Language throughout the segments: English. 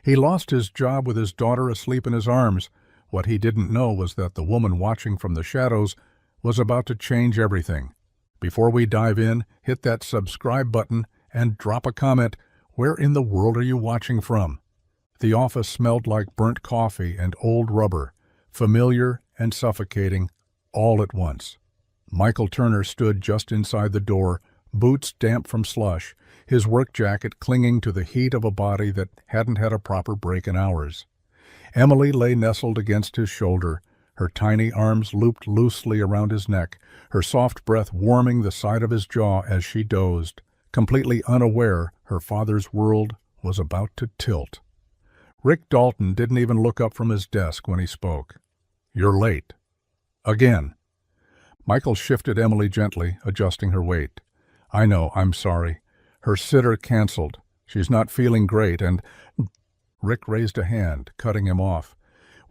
He lost his job with his daughter asleep in his arms. What he didn't know was that the woman watching from the shadows was about to change everything. Before we dive in, hit that subscribe button and drop a comment. Where in the world are you watching from? The office smelled like burnt coffee and old rubber, familiar and suffocating, all at once. Michael Turner stood just inside the door, boots damp from slush, his work jacket clinging to the heat of a body that hadn't had a proper break in hours. Emily lay nestled against his shoulder, her tiny arms looped loosely around his neck, her soft breath warming the side of his jaw as she dozed, completely unaware her father's world was about to tilt. Rick Dalton didn't even look up from his desk when he spoke. "You're late." Again. Michael shifted Emily gently, adjusting her weight. "I know, I'm sorry. Her sitter canceled. She's not feeling great and—" Rick raised a hand, cutting him off.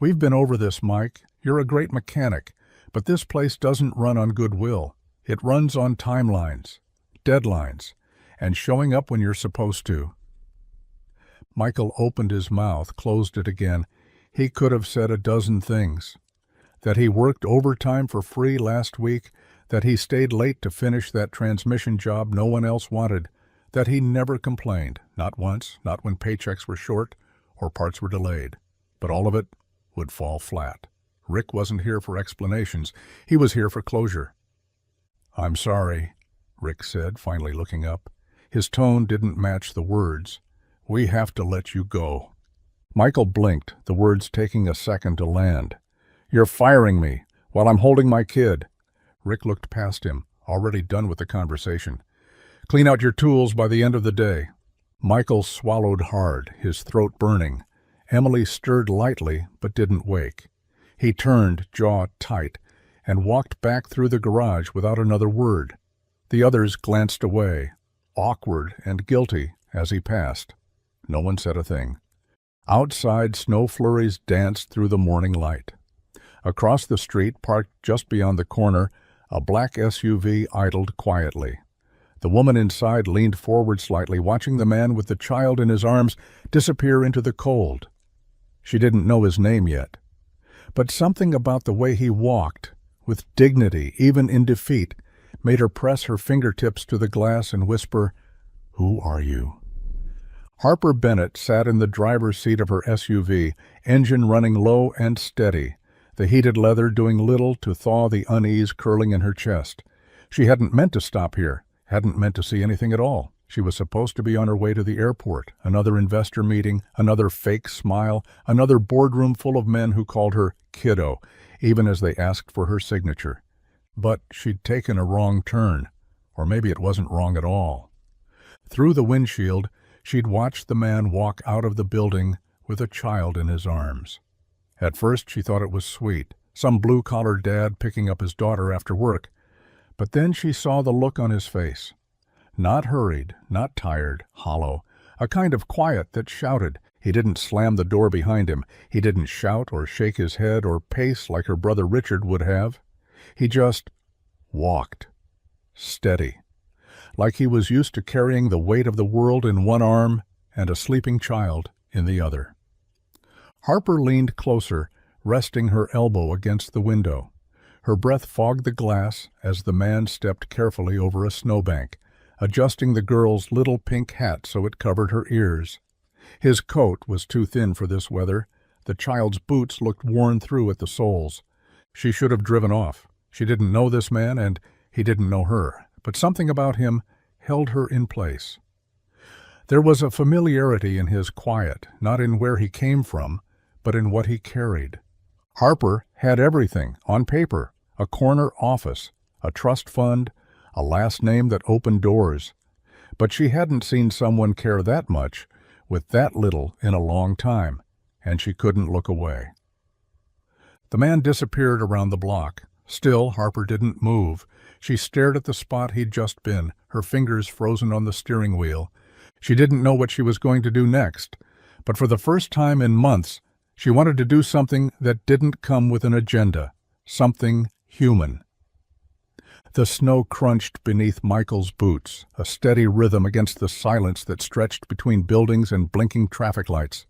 "We've been over this, Mike. You're a great mechanic, but this place doesn't run on goodwill. It runs on timelines, deadlines, and showing up when you're supposed to." Michael opened his mouth, closed it again. He could have said a dozen things. That he worked overtime for free last week, that he stayed late to finish that transmission job no one else wanted, that he never complained, not once, not when paychecks were short or parts were delayed. But all of it would fall flat. Rick wasn't here for explanations. He was here for closure. "I'm sorry," Rick said, finally looking up. His tone didn't match the words. "We have to let you go." Michael blinked, the words taking a second to land. "You're firing me while I'm holding my kid." Rick looked past him, already done with the conversation. "Clean out your tools by the end of the day." Michael swallowed hard, his throat burning. Emily stirred lightly, but didn't wake. He turned, jaw tight, and walked back through the garage without another word. The others glanced away, awkward and guilty, as he passed. No one said a thing. Outside, snow flurries danced through the morning light. Across the street, parked just beyond the corner, a black SUV idled quietly. The woman inside leaned forward slightly, watching the man with the child in his arms disappear into the cold. She didn't know his name yet. But something about the way he walked, with dignity, even in defeat, made her press her fingertips to the glass and whisper, "Who are you?" Harper Bennett sat in the driver's seat of her SUV, engine running low and steady, the heated leather doing little to thaw the unease curling in her chest. She hadn't meant to stop here, hadn't meant to see anything at all. She was supposed to be on her way to the airport, another investor meeting, another fake smile, another boardroom full of men who called her kiddo, even as they asked for her signature. But she'd taken a wrong turn, or maybe it wasn't wrong at all. Through the windshield, she'd watched the man walk out of the building with a child in his arms. At first she thought it was sweet, some blue-collar dad picking up his daughter after work. But then she saw the look on his face. Not hurried, not tired, hollow, a kind of quiet that shouted. He didn't slam the door behind him. He didn't shout or shake his head or pace like her brother Richard would have. He just walked, steady, like he was used to carrying the weight of the world in one arm and a sleeping child in the other. Harper leaned closer, resting her elbow against the window. Her breath fogged the glass as the man stepped carefully over a snowbank, adjusting the girl's little pink hat so it covered her ears. His coat was too thin for this weather. The child's boots looked worn through at the soles. She should have driven off. She didn't know this man, and he didn't know her, but something about him held her in place. There was a familiarity in his quiet, not in where he came from, but in what he carried. Harper had everything, on paper, a corner office, a trust fund, a last name that opened doors. But she hadn't seen someone care that much, with that little, in a long time, and she couldn't look away. The man disappeared around the block. Still, Harper didn't move. She stared at the spot he'd just been, her fingers frozen on the steering wheel. She didn't know what she was going to do next, but for the first time in months, she wanted to do something that didn't come with an agenda, something human. The snow crunched beneath Michael's boots, a steady rhythm against the silence that stretched between buildings and blinking traffic lights.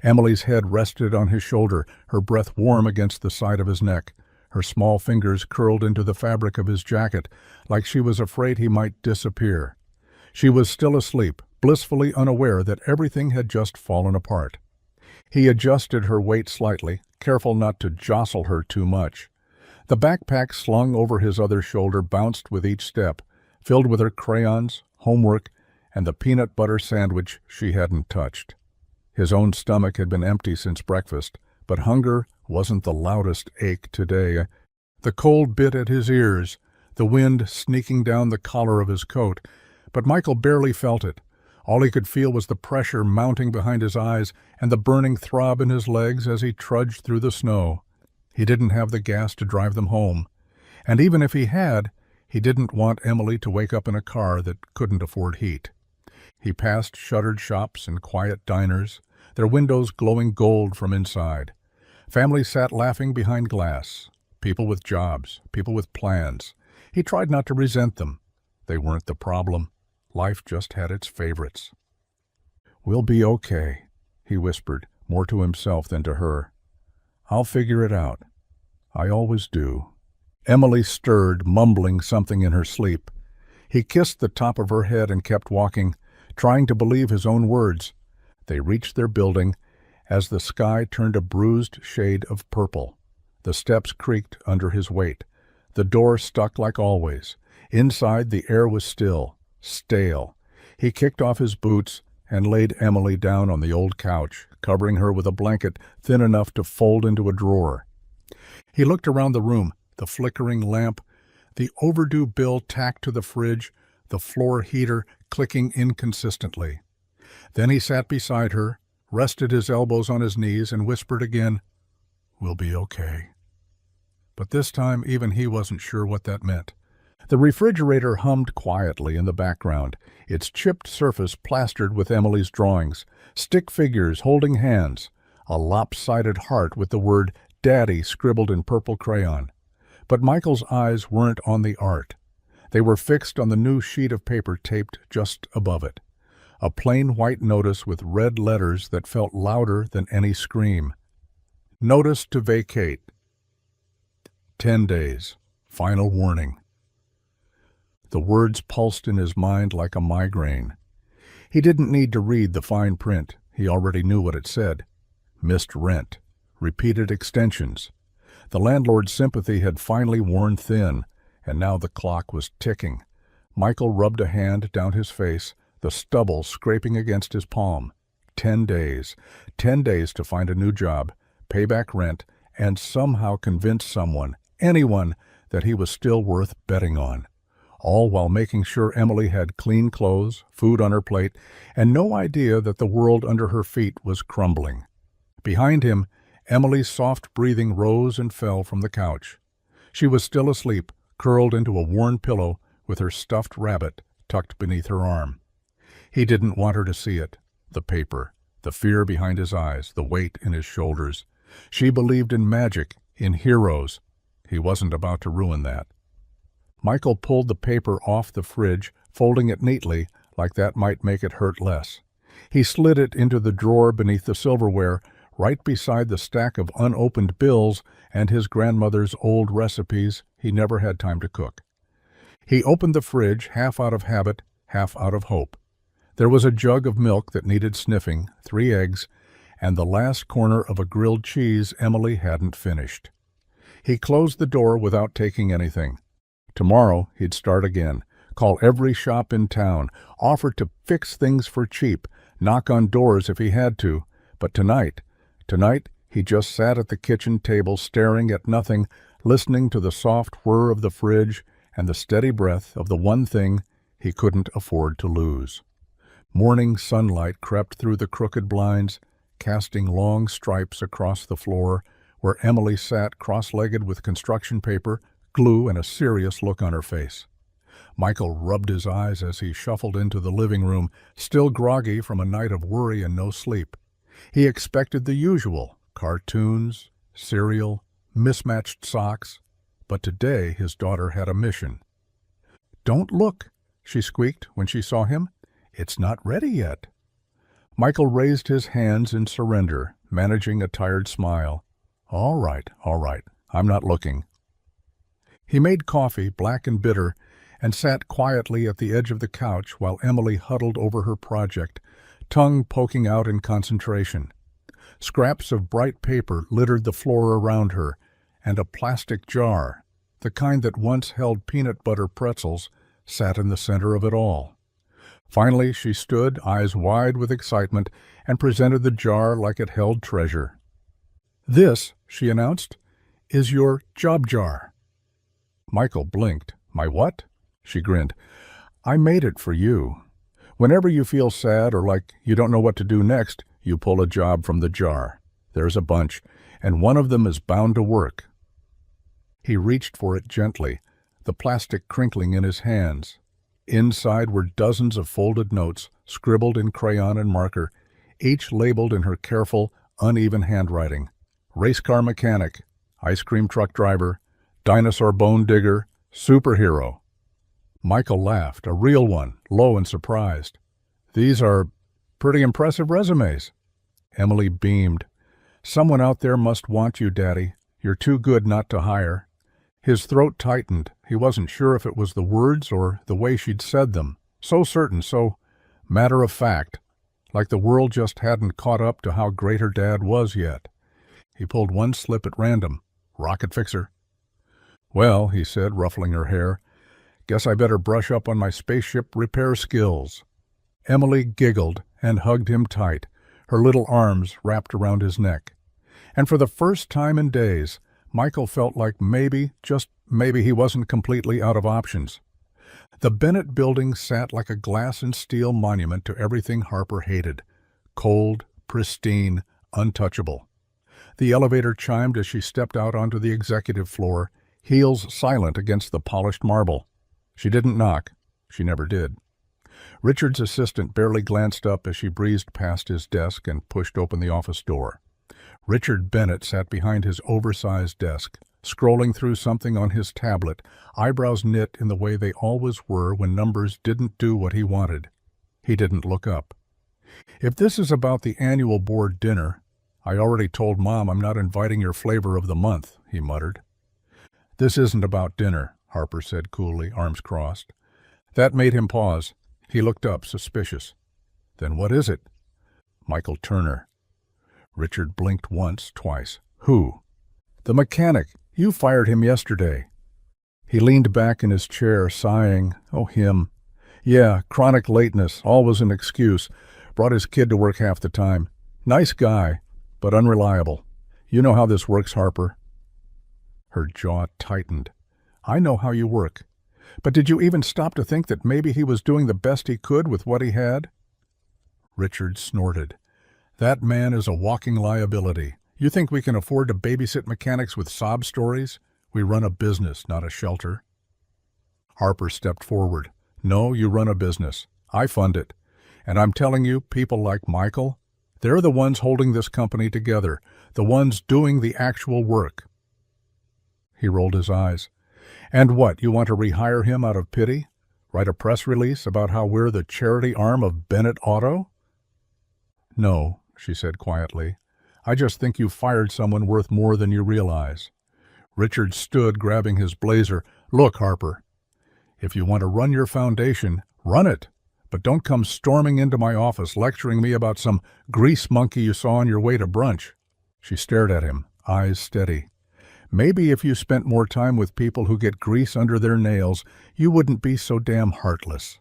Emily's head rested on his shoulder, her breath warm against the side of his neck. Her small fingers curled into the fabric of his jacket, like she was afraid he might disappear. She was still asleep, blissfully unaware that everything had just fallen apart. He adjusted her weight slightly, careful not to jostle her too much. The backpack slung over his other shoulder bounced with each step, filled with her crayons, homework, and the peanut butter sandwich she hadn't touched. His own stomach had been empty since breakfast, but hunger wasn't the loudest ache today. The cold bit at his ears, the wind sneaking down the collar of his coat, but Michael barely felt it. All he could feel was the pressure mounting behind his eyes and the burning throb in his legs as he trudged through the snow. He didn't have the gas to drive them home, and even if he had, he didn't want Emily to wake up in a car that couldn't afford heat. He passed shuttered shops and quiet diners, their windows glowing gold from inside. Families sat laughing behind glass, people with jobs, people with plans. He tried not to resent them. They weren't the problem. Life just had its favorites. "We'll be okay," he whispered, more to himself than to her. "I'll figure it out. I always do." Emily stirred, mumbling something in her sleep. He kissed the top of her head and kept walking, trying to believe his own words. They reached their building as the sky turned a bruised shade of purple. The steps creaked under his weight. The door stuck like always. Inside, the air was still, stale. He kicked off his boots and laid Emily down on the old couch, covering her with a blanket thin enough to fold into a drawer. He looked around the room, the flickering lamp, the overdue bill tacked to the fridge, the floor heater clicking inconsistently. Then he sat beside her, rested his elbows on his knees, and whispered again, "We'll be okay." But this time even he wasn't sure what that meant. The refrigerator hummed quietly in the background, its chipped surface plastered with Emily's drawings, stick figures holding hands, a lopsided heart with the word "Daddy" scribbled in purple crayon. But Michael's eyes weren't on the art. They were fixed on the new sheet of paper taped just above it. A plain white notice with red letters that felt louder than any scream. Notice to vacate. 10 days. Final warning. The words pulsed in his mind like a migraine. He didn't need to read the fine print. He already knew what it said. Missed rent. Repeated extensions. The landlord's sympathy had finally worn thin, and now the clock was ticking. Michael rubbed a hand down his face, the stubble scraping against his palm. 10 days. 10 days to find a new job, pay back rent, and somehow convince someone, anyone, that he was still worth betting on. All while making sure Emily had clean clothes, food on her plate, and no idea that the world under her feet was crumbling. Behind him, Emily's soft breathing rose and fell from the couch. She was still asleep, curled into a worn pillow with her stuffed rabbit tucked beneath her arm. He didn't want her to see it. The paper, the fear behind his eyes, the weight in his shoulders. She believed in magic, in heroes. He wasn't about to ruin that. Michael pulled the paper off the fridge, folding it neatly, like that might make it hurt less. He slid it into the drawer beneath the silverware, right beside the stack of unopened bills and his grandmother's old recipes he never had time to cook. He opened the fridge, half out of habit, half out of hope. There was a jug of milk that needed sniffing, 3 eggs, and the last corner of a grilled cheese Emily hadn't finished. He closed the door without taking anything. Tomorrow he'd start again, call every shop in town, offer to fix things for cheap, knock on doors if he had to. But tonight he just sat at the kitchen table staring at nothing, listening to the soft whir of the fridge and the steady breath of the one thing he couldn't afford to lose. Morning sunlight crept through the crooked blinds, casting long stripes across the floor, where Emily sat cross-legged with construction paper, glue, and a serious look on her face. Michael rubbed his eyes as he shuffled into the living room, still groggy from a night of worry and no sleep. He expected the usual, cartoons, cereal, mismatched socks, but today his daughter had a mission. "Don't look," she squeaked when she saw him. "It's not ready yet." Michael raised his hands in surrender, managing a tired smile. All right, I'm not looking." He made coffee, black and bitter, and sat quietly at the edge of the couch while Emily huddled over her project, tongue poking out in concentration. Scraps of bright paper littered the floor around her, and a plastic jar, the kind that once held peanut butter pretzels, sat in the center of it all. Finally, she stood, eyes wide with excitement, and presented the jar like it held treasure. "This," she announced, "is your job jar." Michael blinked. "My what?" She grinned. "I made it for you. Whenever you feel sad or like you don't know what to do next, you pull a job from the jar. There's a bunch, and one of them is bound to work." He reached for it gently, the plastic crinkling in his hands. Inside were dozens of folded notes, scribbled in crayon and marker, each labeled in her careful, uneven handwriting. Race car mechanic, ice cream truck driver, dinosaur bone digger, superhero. Michael laughed, a real one, low and surprised. "These are pretty impressive resumes." Emily beamed. "Someone out there must want you, Daddy. You're too good not to hire." His throat tightened. He wasn't sure if it was the words or the way she'd said them. So certain, so matter of fact, like the world just hadn't caught up to how great her dad was yet. He pulled one slip at random. "Rocket fixer." "Well," he said, ruffling her hair, "guess I better brush up on my spaceship repair skills." Emily giggled and hugged him tight, her little arms wrapped around his neck. And for the first time in days, Michael felt like maybe, just maybe, he wasn't completely out of options. The Bennett building sat like a glass and steel monument to everything Harper hated. Cold, pristine, untouchable. The elevator chimed as she stepped out onto the executive floor, heels silent against the polished marble. She didn't knock. She never did. Richard's assistant barely glanced up as she breezed past his desk and pushed open the office door. Richard Bennett sat behind his oversized desk, scrolling through something on his tablet, eyebrows knit in the way they always were when numbers didn't do what he wanted. He didn't look up. "If this is about the annual board dinner, I already told Mom I'm not inviting your flavor of the month," he muttered. "This isn't about dinner," Harper said coolly, arms crossed. That made him pause. He looked up, suspicious. "Then what is it?" "Michael Turner." Richard blinked once, twice. "Who?" "The mechanic. You fired him yesterday." He leaned back in his chair, sighing. Oh, him. Yeah, chronic lateness, always an excuse. Brought his kid to work half the time. Nice guy, but unreliable. You know how this works, Harper. Her jaw tightened. "I know how you work. But did you even stop to think that maybe he was doing the best he could with what he had?" Richard snorted. "That man is a walking liability. You think we can afford to babysit mechanics with sob stories? We run a business, not a shelter." Harper stepped forward. "No, you run a business. I fund it. And I'm telling you, people like Michael, they're the ones holding this company together, the ones doing the actual work." He rolled his eyes. "And what, you want to rehire him out of pity? Write a press release about how we're the charity arm of Bennett Auto?" "No," she said quietly. "I just think you fired someone worth more than you realize." Richard stood, grabbing his blazer. "Look, Harper, if you want to run your foundation, run it. But don't come storming into my office lecturing me about some grease monkey you saw on your way to brunch." She stared at him, eyes steady. "Maybe if you spent more time with people who get grease under their nails, you wouldn't be so damn heartless."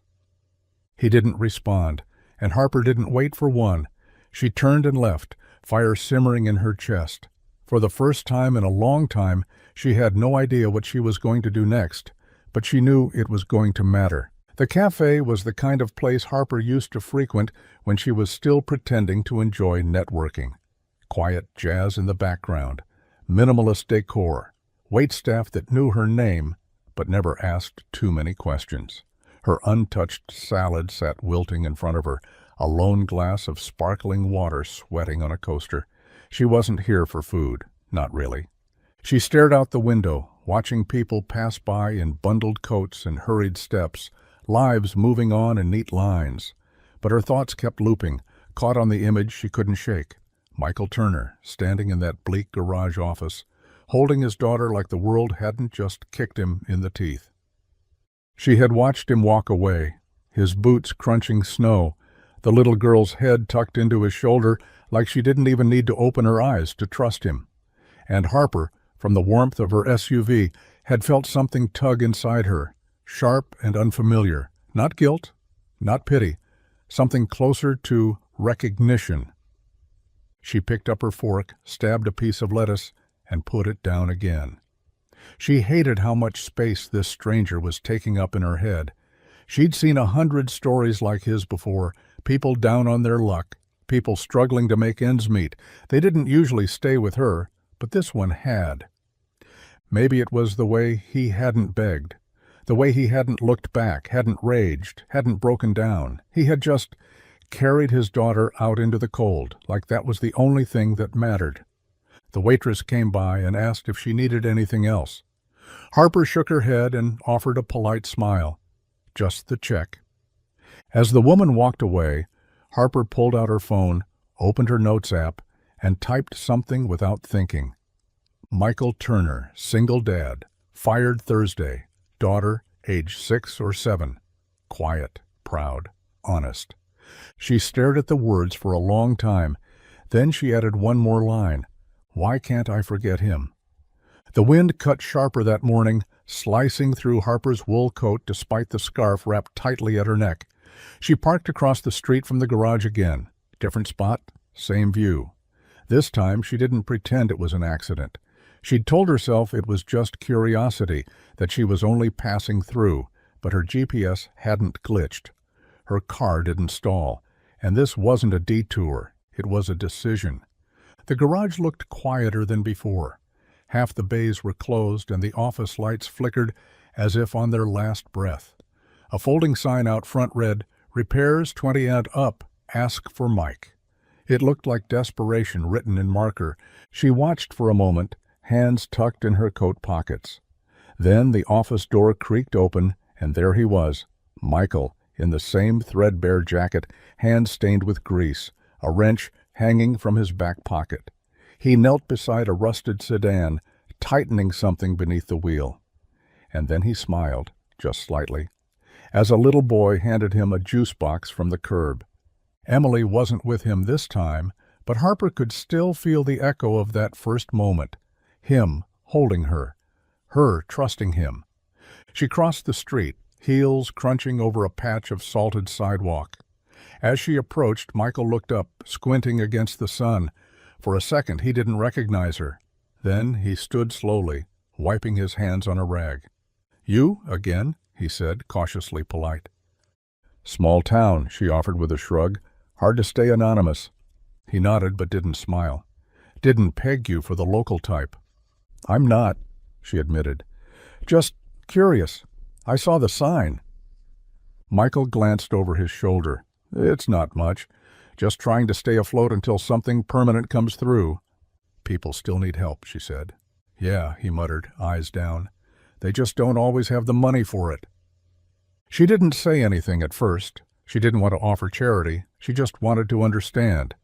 He didn't respond, and Harper didn't wait for one. She turned and left, fire simmering in her chest. For the first time in a long time, she had no idea what she was going to do next, but she knew it was going to matter. The cafe was the kind of place Harper used to frequent when she was still pretending to enjoy networking. Quiet jazz in the background, minimalist decor, waitstaff that knew her name but never asked too many questions. Her untouched salad sat wilting in front of her, a lone glass of sparkling water sweating on a coaster. She wasn't here for food, not really. She stared out the window, watching people pass by in bundled coats and hurried steps, lives moving on in neat lines. But her thoughts kept looping, caught on the image she couldn't shake. Michael Turner, standing in that bleak garage office, holding his daughter like the world hadn't just kicked him in the teeth. She had watched him walk away, his boots crunching snow, the little girl's head tucked into his shoulder like she didn't even need to open her eyes to trust him. And Harper, from the warmth of her SUV, had felt something tug inside her, sharp and unfamiliar. Not guilt, not pity, something closer to recognition. She picked up her fork, stabbed a piece of lettuce, and put it down again. She hated how much space this stranger was taking up in her head. She'd seen 100 stories like his before, people down on their luck, people struggling to make ends meet. They didn't usually stay with her, but this one had. Maybe it was the way he hadn't begged, the way he hadn't looked back, hadn't raged, hadn't broken down. He had just carried his daughter out into the cold, like that was the only thing that mattered. The waitress came by and asked if she needed anything else. Harper shook her head and offered a polite smile. Just the check. As the woman walked away, Harper pulled out her phone, opened her notes app, and typed something without thinking. Michael Turner, single dad, fired Thursday, daughter, age 6 or 7. Quiet, proud, honest. She stared at the words for a long time. Then she added one more line. Why can't I forget him? The wind cut sharper that morning, slicing through Harper's wool coat despite the scarf wrapped tightly at her neck. She parked across the street from the garage again. Different spot, same view. This time she didn't pretend it was an accident. She'd told herself it was just curiosity, that she was only passing through, but her GPS hadn't glitched. Her car didn't stall, and this wasn't a detour, it was a decision. The garage looked quieter than before. Half the bays were closed and the office lights flickered as if on their last breath. A folding sign out front read, "Repairs 20 and up, ask for Mike." It looked like desperation written in marker. She watched for a moment, hands tucked in her coat pockets. Then the office door creaked open, and there he was, Michael, in the same threadbare jacket, hands stained with grease, a wrench hanging from his back pocket. He knelt beside a rusted sedan, tightening something beneath the wheel. And then he smiled, just slightly, as a little boy handed him a juice box from the curb. Emily wasn't with him this time, but Harper could still feel the echo of that first moment. Him holding her trusting him. She crossed the street, heels crunching over a patch of salted sidewalk. As she approached, Michael looked up, squinting against the sun. For a second he didn't recognize her. Then he stood slowly, wiping his hands on a rag. "You, again?" he said, cautiously polite. "Small town," she offered with a shrug. "Hard to stay anonymous." He nodded but didn't smile. "Didn't peg you for the local type." "I'm not," she admitted. "Just curious. I saw the sign." Michael glanced over his shoulder. "It's not much. Just trying to stay afloat until something permanent comes through." "People still need help," she said. "Yeah," he muttered, eyes down. "They just don't always have the money for it." She didn't say anything at first. She didn't want to offer charity. She just wanted to understand.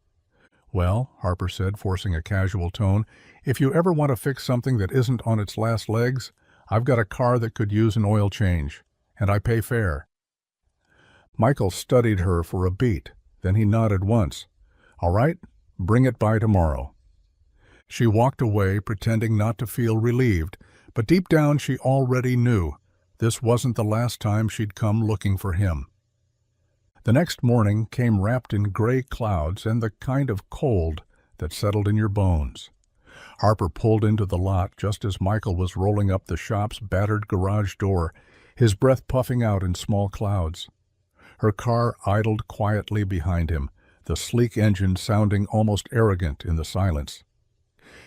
"Well," Harper said, forcing a casual tone, "if you ever want to fix something that isn't on its last legs, I've got a car that could use an oil change, and I pay fair." Michael studied her for a beat. Then he nodded once. "All right, bring it by tomorrow." She walked away, pretending not to feel relieved, but deep down she already knew this wasn't the last time she'd come looking for him. The next morning came wrapped in gray clouds and the kind of cold that settled in your bones. Harper pulled into the lot just as Michael was rolling up the shop's battered garage door, his breath puffing out in small clouds. Her car idled quietly behind him, the sleek engine sounding almost arrogant in the silence.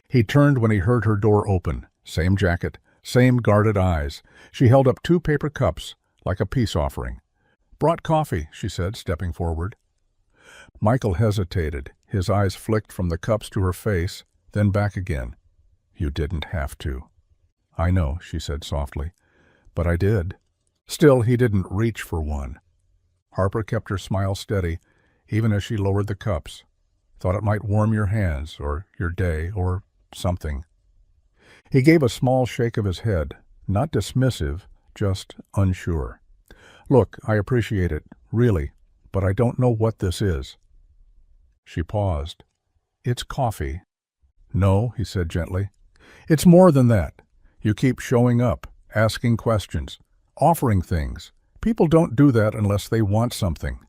He turned when he heard her door open. Same jacket, same guarded eyes. She held up 2 paper cups, like a peace offering. "Brought coffee," she said, stepping forward. Michael hesitated. His eyes flicked from the cups to her face, then back again. "You didn't have to." "I know," she said softly, "but I did." Still, he didn't reach for one. Harper kept her smile steady. even as she lowered the cups. Thought it might warm your hands, or your day, or something. He gave a small shake of his head, not dismissive, just unsure. Look, I appreciate it, really, but I don't know what this is. She paused. It's coffee. No, he said gently. It's more than that. You keep showing up, asking questions, offering things. People don't do that unless they want something.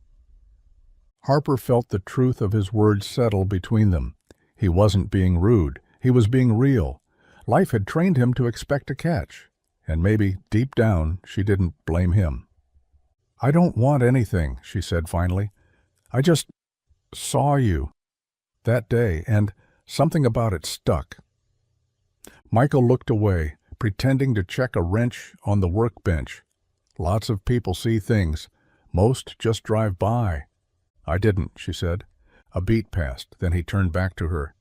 Harper felt the truth of his words settle between them. He wasn't being rude. He was being real. Life had trained him to expect a catch, and maybe, deep down, she didn't blame him. I don't want anything, she said finally. I just saw you that day, and something about it stuck. Michael looked away, pretending to check a wrench on the workbench. Lots of people see things. Most just drive by. I didn't, she said. A beat passed, then he turned back to her.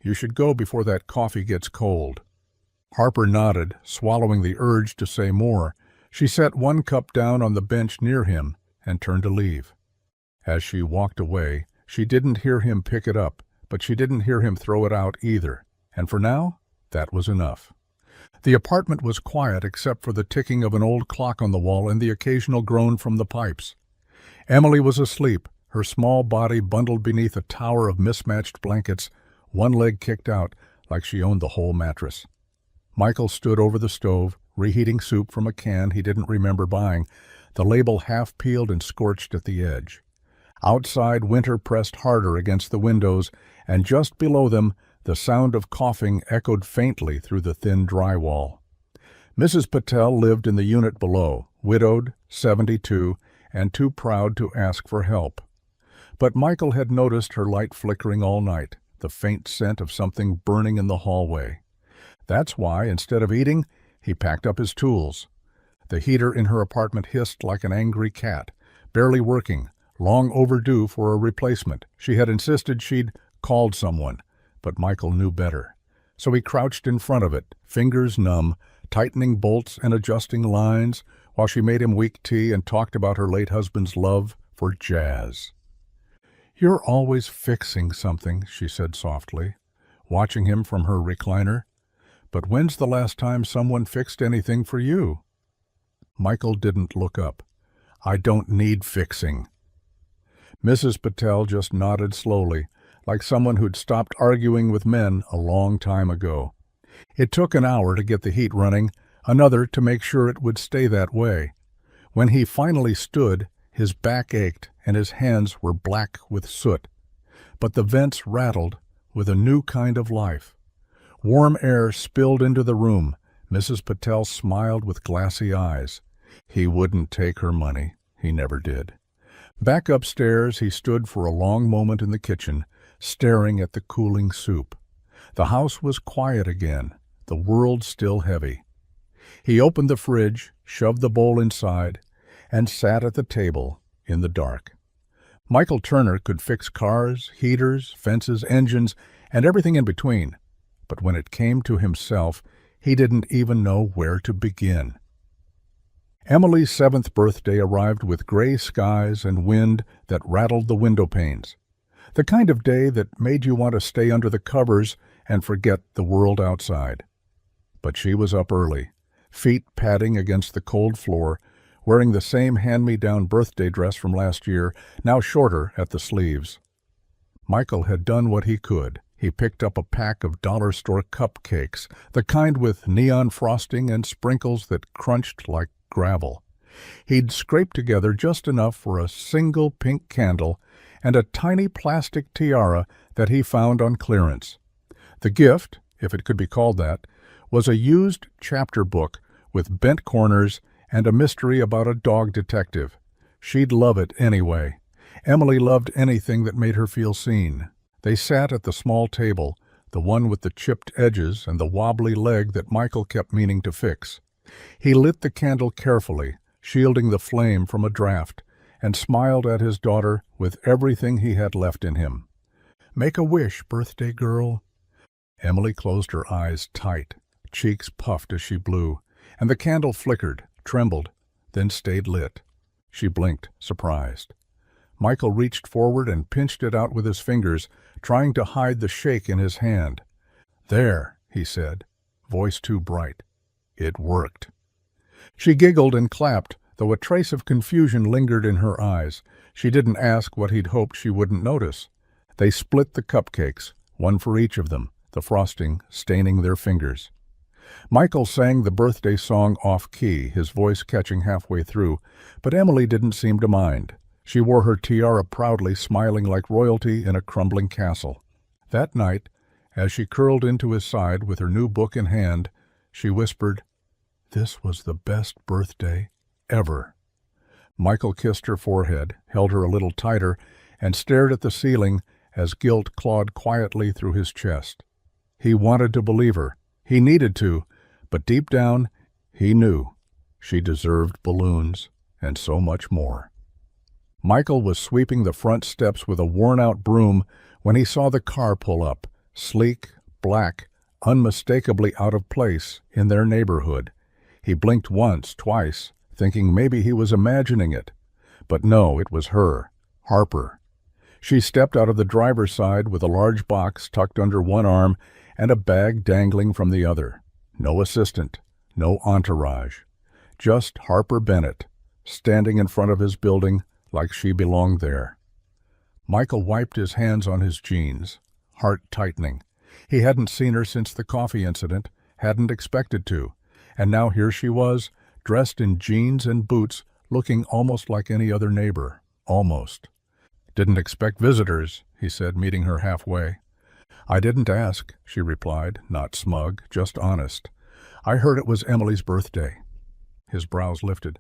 You should go before that coffee gets cold. Harper nodded, swallowing the urge to say more. She set one cup down on the bench near him and turned to leave. As she walked away, she didn't hear him pick it up, but she didn't hear him throw it out either. And for now, that was enough. The apartment was quiet except for the ticking of an old clock on the wall and the occasional groan from the pipes. Emily was asleep, her small body bundled beneath a tower of mismatched blankets, one leg kicked out like she owned the whole mattress. Michael stood over the stove, reheating soup from a can he didn't remember buying, the label half peeled and scorched at the edge. Outside, winter pressed harder against the windows, and just below them, the sound of coughing echoed faintly through the thin drywall. Mrs. Patel lived in the unit below, widowed, 72, and too proud to ask for help. But Michael had noticed her light flickering all night, the faint scent of something burning in the hallway. That's why, instead of eating, he packed up his tools. The heater in her apartment hissed like an angry cat, barely working, long overdue for a replacement. She had insisted she'd called someone, but Michael knew better. So he crouched in front of it, fingers numb, tightening bolts and adjusting lines, while she made him weak tea and talked about her late husband's love for jazz. You're always fixing something, she said softly, watching him from her recliner. But when's the last time someone fixed anything for you? Michael didn't look up. I don't need fixing. Mrs. Patel just nodded slowly, like someone who'd stopped arguing with men a long time ago. It took an hour to get the heat running, another to make sure it would stay that way. When he finally stood, his back ached and his hands were black with soot. But the vents rattled with a new kind of life. Warm air spilled into the room. Mrs. Patel smiled with glassy eyes. He wouldn't take her money. He never did. Back upstairs, he stood for a long moment in the kitchen, staring at the cooling soup. The house was quiet again, the world still heavy. He opened the fridge, shoved the bowl inside, and sat at the table in the dark. Michael Turner could fix cars, heaters, fences, engines, and everything in between. But when it came to himself, he didn't even know where to begin. Emily's 7th birthday arrived with gray skies and wind that rattled the window panes. The kind of day that made you want to stay under the covers and forget the world outside. But she was up early, feet padding against the cold floor, wearing the same hand-me-down birthday dress from last year, now shorter at the sleeves. Michael had done what he could. He picked up a pack of dollar store cupcakes, the kind with neon frosting and sprinkles that crunched like gravel. He'd scraped together just enough for a single pink candle and a tiny plastic tiara that he found on clearance. The gift, if it could be called that, was a used chapter book with bent corners and a mystery about a dog detective. She'd love it anyway. Emily loved anything that made her feel seen. They sat at the small table, the one with the chipped edges and the wobbly leg that Michael kept meaning to fix. He lit the candle carefully, shielding the flame from a draft, and smiled at his daughter with everything he had left in him. "Make a wish, birthday girl." Emily closed her eyes tight, cheeks puffed as she blew, and the candle flickered, trembled, then stayed lit. She blinked, surprised. Michael reached forward and pinched it out with his fingers, trying to hide the shake in his hand. "There," he said, voice too bright. "It worked." She giggled and clapped, though a trace of confusion lingered in her eyes. She didn't ask what he'd hoped she wouldn't notice. They split the cupcakes, one for each of them, the frosting staining their fingers. Michael sang the birthday song off-key, his voice catching halfway through, but Emily didn't seem to mind. She wore her tiara proudly, smiling like royalty in a crumbling castle. That night, as she curled into his side with her new book in hand, she whispered, "This was the best birthday ever." Michael kissed her forehead, held her a little tighter, and stared at the ceiling as guilt clawed quietly through his chest. He wanted to believe her. He needed to, but deep down, he knew she deserved balloons and so much more. Michael was sweeping the front steps with a worn-out broom when he saw the car pull up, sleek, black, unmistakably out of place in their neighborhood. He blinked once, twice, thinking maybe he was imagining it. But no, it was her, Harper. She stepped out of the driver's side with a large box tucked under one arm and a bag dangling from the other. No assistant, no entourage. Just Harper Bennett, standing in front of his building like she belonged there. Michael wiped his hands on his jeans, heart tightening. He hadn't seen her since the coffee incident, hadn't expected to, and now here she was, dressed in jeans and boots, looking almost like any other neighbor. Almost. "Didn't expect visitors," he said, meeting her halfway. "I didn't ask," she replied, not smug, just honest. "I heard it was Emily's birthday." His brows lifted.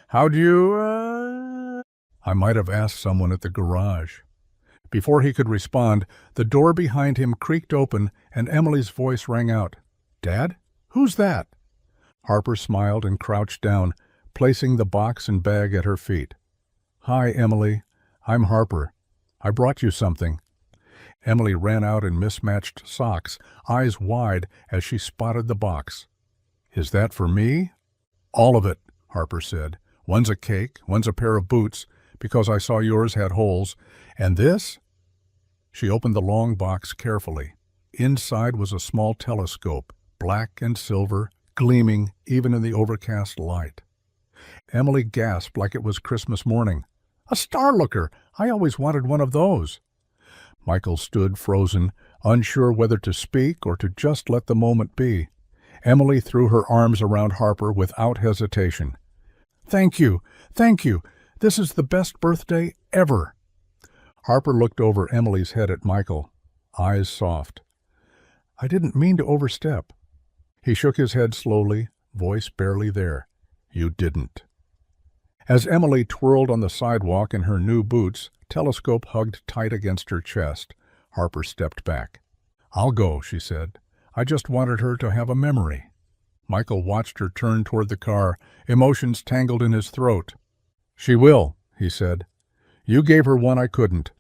"How'd you, I might have asked someone at the garage." Before he could respond, the door behind him creaked open and Emily's voice rang out. "Dad? Who's that?" Harper smiled and crouched down, placing the box and bag at her feet. "Hi, Emily. I'm Harper. I brought you something." Emily ran out in mismatched socks, eyes wide as she spotted the box. "Is that for me?" "All of it," Harper said. "One's a cake, one's a pair of boots, because I saw yours had holes. And this?" She opened the long box carefully. Inside was a small telescope, black and silver, gleaming even in the overcast light. Emily gasped like it was Christmas morning. "A star-looker! I always wanted one of those." Michael stood frozen, unsure whether to speak or to just let the moment be. Emily threw her arms around Harper without hesitation. "Thank you! Thank you! This is the best birthday ever!" Harper looked over Emily's head at Michael, eyes soft. "I didn't mean to overstep." He shook his head slowly, voice barely there. "You didn't." As Emily twirled on the sidewalk in her new boots, telescope hugged tight against her chest, Harper stepped back. "I'll go," she said. "I just wanted her to have a memory." Michael watched her turn toward the car, emotions tangled in his throat. "She will," he said. "You gave her one I couldn't."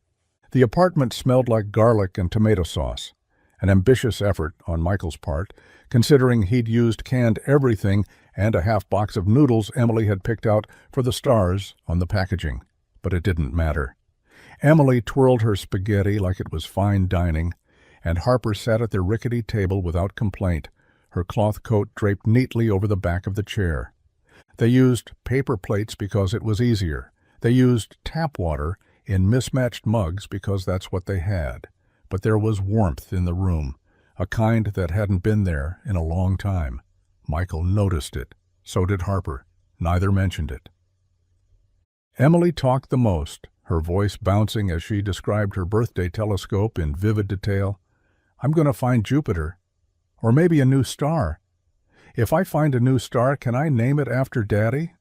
The apartment smelled like garlic and tomato sauce, an ambitious effort on Michael's part, considering he'd used canned everything and a half box of noodles Emily had picked out for the stars on the packaging. But it didn't matter. Emily twirled her spaghetti like it was fine dining, and Harper sat at their rickety table without complaint, her cloth coat draped neatly over the back of the chair. They used paper plates because it was easier. They used tap water in mismatched mugs because that's what they had. But there was warmth in the room, a kind that hadn't been there in a long time. Michael noticed it. So did Harper. Neither mentioned it. Emily talked the most, her voice bouncing as she described her birthday telescope in vivid detail. "I'm going to find Jupiter. Or maybe a new star. If I find a new star, can I name it after Daddy?"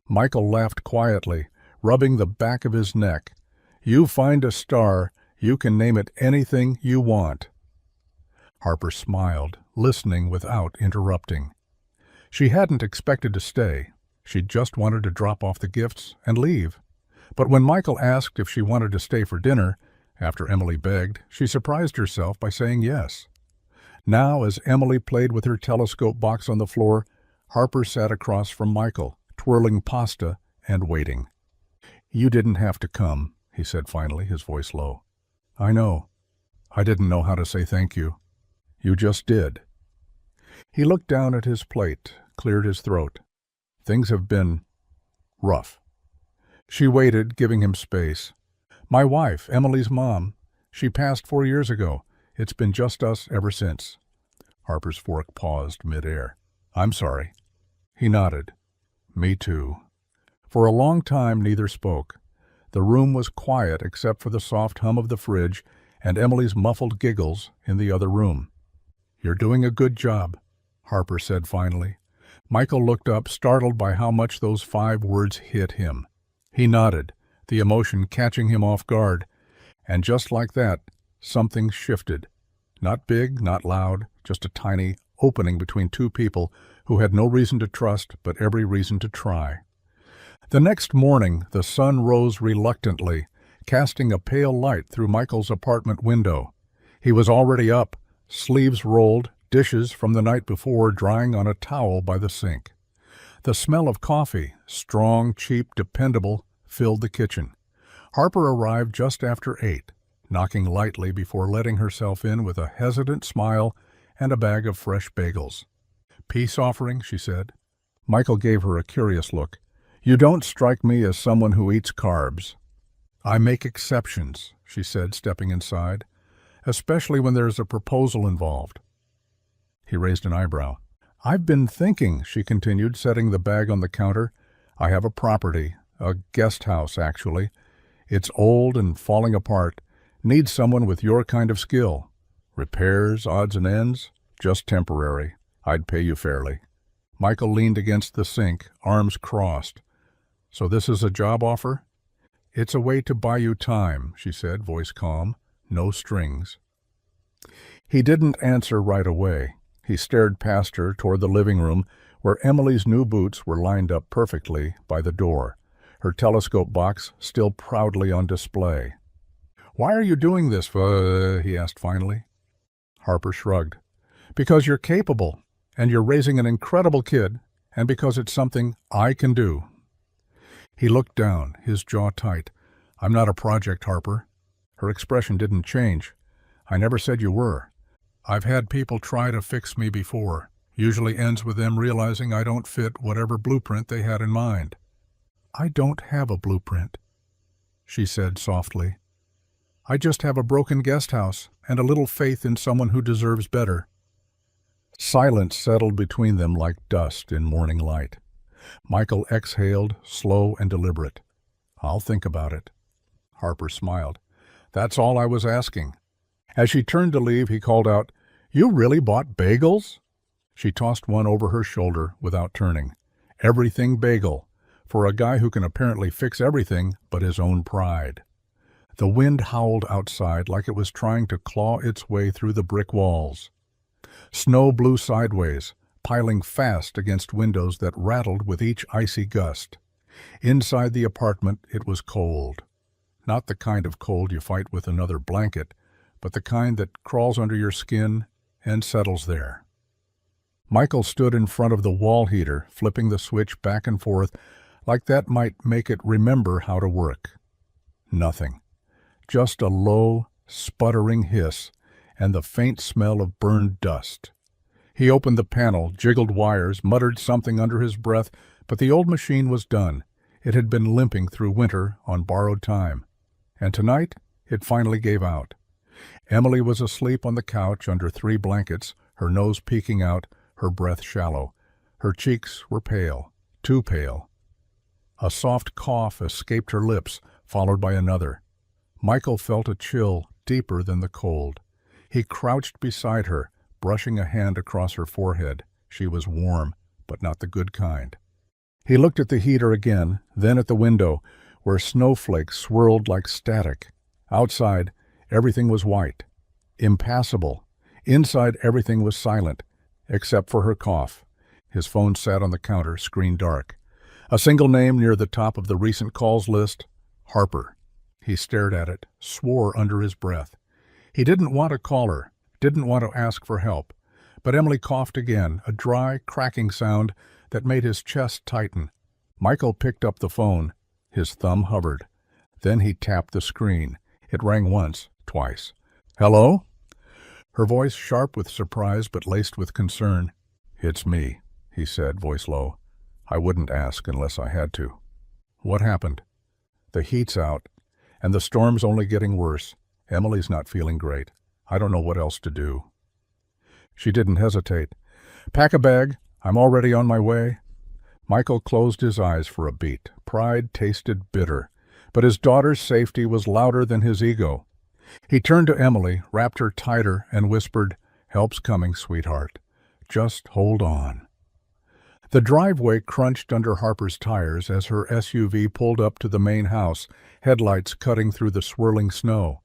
Michael laughed quietly, rubbing the back of his neck. "You find a star, you can name it anything you want." Harper smiled, listening without interrupting. She hadn't expected to stay. She'd just wanted to drop off the gifts and leave. But when Michael asked if she wanted to stay for dinner, after Emily begged, she surprised herself by saying yes. Now, as Emily played with her telescope box on the floor, Harper sat across from Michael, twirling pasta and waiting. "You didn't have to come," he said finally, his voice low. "I know. I didn't know how to say thank you. You just did." He looked down at his plate, cleared his throat. "Things have been rough." She waited, giving him space. "My wife, Emily's mom, she passed 4 years ago. It's been just us ever since." Harper's fork paused midair. "I'm sorry." He nodded. "Me too." For a long time neither spoke. The room was quiet except for the soft hum of the fridge and Emily's muffled giggles in the other room. "You're doing a good job," Harper said finally. Michael looked up, startled by how much those 5 words hit him. He nodded, the emotion catching him off guard, and just like that, something shifted. Not big, not loud, just a tiny opening between 2 people who had no reason to trust but every reason to try. The next morning, the sun rose reluctantly, casting a pale light through Michael's apartment window. He was already up, sleeves rolled, dishes from the night before drying on a towel by the sink. The smell of coffee, strong, cheap, dependable, filled the kitchen. Harper arrived just after 8, knocking lightly before letting herself in with a hesitant smile and a bag of fresh bagels. "Peace offering," she said. Michael gave her a curious look. "You don't strike me as someone who eats carbs." "I make exceptions," she said, stepping inside, "especially when there's a proposal involved." He raised an eyebrow. "I've been thinking," she continued, setting the bag on the counter. "I have a property, a guest house, actually. It's old and falling apart. Needs someone with your kind of skill. Repairs, odds and ends, just temporary. I'd pay you fairly." Michael leaned against the sink, arms crossed. "So this is a job offer?" "It's a way to buy you time," she said, voice calm. "No strings." He didn't answer right away. He stared past her toward the living room, where Emily's new boots were lined up perfectly by the door, her telescope box still proudly on display. "Why are you doing this, he asked finally. Harper shrugged. "Because you're capable, and you're raising an incredible kid, and because it's something I can do." He looked down, his jaw tight. "I'm not a project, Harper." Her expression didn't change. "I never said you were. I've had people try to fix me before. Usually ends with them realizing I don't fit whatever blueprint they had in mind." "I don't have a blueprint," she said softly. "I just have a broken guest house and a little faith in someone who deserves better." Silence settled between them like dust in morning light. Michael exhaled, slow and deliberate. "I'll think about it." Harper smiled. "That's all I was asking." As she turned to leave, he called out, "You really bought bagels?" She tossed one over her shoulder without turning. Everything bagel, for a guy who can apparently fix everything but his own pride. The wind howled outside like it was trying to claw its way through the brick walls. Snow blew sideways, piling fast against windows that rattled with each icy gust. Inside the apartment it was cold. Not the kind of cold you fight with another blanket, but the kind that crawls under your skin and settles there. Michael stood in front of the wall heater, flipping the switch back and forth, like that might make it remember how to work. Nothing. Just a low, sputtering hiss and the faint smell of burned dust. He opened the panel, jiggled wires, muttered something under his breath, but the old machine was done. It had been limping through winter on borrowed time. And tonight, it finally gave out. Emily was asleep on the couch under 3 blankets, her nose peeking out, her breath shallow. Her cheeks were pale, too pale. A soft cough escaped her lips, followed by another. Michael felt a chill deeper than the cold. He crouched beside her, brushing a hand across her forehead. She was warm, but not the good kind. He looked at the heater again, then at the window, where snowflakes swirled like static. Outside, everything was white, impassable. Inside, everything was silent, except for her cough. His phone sat on the counter, screen dark. A single name near the top of the recent calls list, Harper. He stared at it, swore under his breath. He didn't want to call her, didn't want to ask for help. But Emily coughed again, a dry, cracking sound that made his chest tighten. Michael picked up the phone. His thumb hovered. Then he tapped the screen. It rang once, twice. "Hello?" Her voice sharp with surprise but laced with concern. "It's me," he said, voice low. "I wouldn't ask unless I had to." "What happened?" "The heat's out, and the storm's only getting worse. Emily's not feeling great. I don't know what else to do." She didn't hesitate. "Pack a bag. I'm already on my way." Michael closed his eyes for a beat. Pride tasted bitter, but his daughter's safety was louder than his ego. He turned to Emily, wrapped her tighter, and whispered, "Help's coming, sweetheart. Just hold on." The driveway crunched under Harper's tires as her SUV pulled up to the main house, headlights cutting through the swirling snow.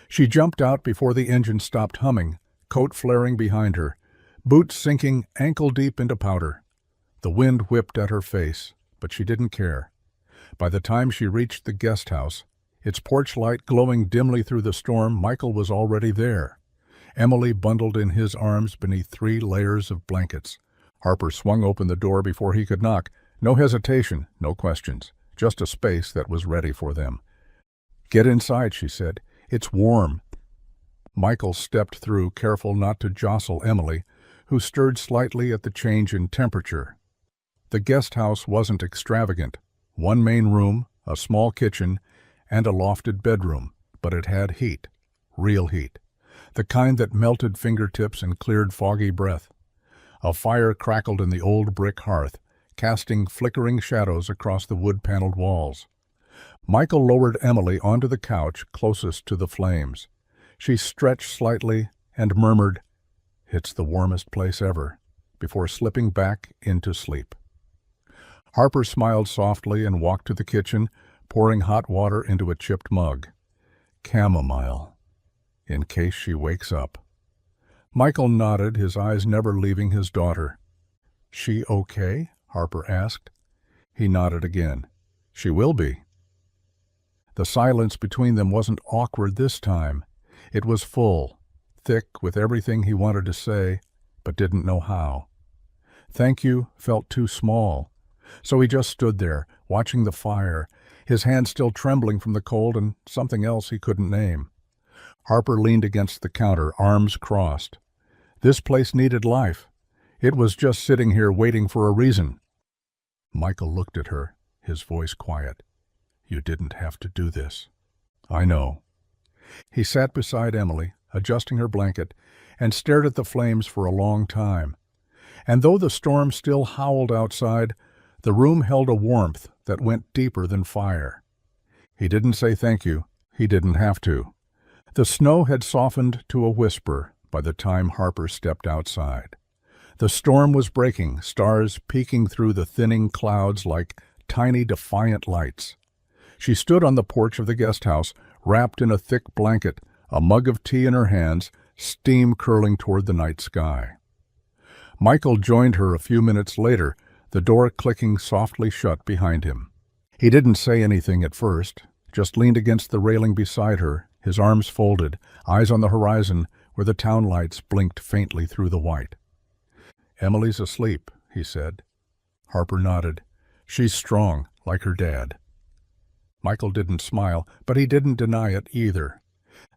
She jumped out before the engine stopped humming, coat flaring behind her, boots sinking ankle-deep into powder. The wind whipped at her face, but she didn't care. By the time she reached the guest house, its porch light glowing dimly through the storm, Michael was already there. Emily bundled in his arms beneath 3 layers of blankets. Harper swung open the door before he could knock. No hesitation, no questions, just a space that was ready for them. "Get inside," she said. "It's warm." Michael stepped through, careful not to jostle Emily, who stirred slightly at the change in temperature. The guest house wasn't extravagant. 1 main room, a small kitchen, and a lofted bedroom, but it had heat, real heat, the kind that melted fingertips and cleared foggy breath. A fire crackled in the old brick hearth, casting flickering shadows across the wood-paneled walls. Michael lowered Emily onto the couch closest to the flames. She stretched slightly and murmured, "It's the warmest place ever," before slipping back into sleep. Harper smiled softly and walked to the kitchen, pouring hot water into a chipped mug. "Chamomile, in case she wakes up." Michael nodded, his eyes never leaving his daughter. "She okay?" Harper asked. He nodded again. "She will be." The silence between them wasn't awkward this time. It was full, thick with everything he wanted to say, but didn't know how. "Thank you" felt too small. So he just stood there, watching the fire, his hands still trembling from the cold and something else he couldn't name. Harper leaned against the counter, arms crossed. This place needed life. It was just sitting here waiting for a reason. Michael looked at her, his voice quiet. "You didn't have to do this." "I know." He sat beside Emily, adjusting her blanket, and stared at the flames for a long time. And though the storm still howled outside, the room held a warmth that went deeper than fire. He didn't say thank you. He didn't have to. The snow had softened to a whisper by the time Harper stepped outside. The storm was breaking, stars peeking through the thinning clouds like tiny defiant lights. She stood on the porch of the guest house, wrapped in a thick blanket, a mug of tea in her hands, steam curling toward the night sky. Michael joined her a few minutes later, the door clicking softly shut behind him. He didn't say anything at first, just leaned against the railing beside her, his arms folded, eyes on the horizon where the town lights blinked faintly through the white. "Emily's asleep," he said. Harper nodded. "She's strong, like her dad." Michael didn't smile, but he didn't deny it either.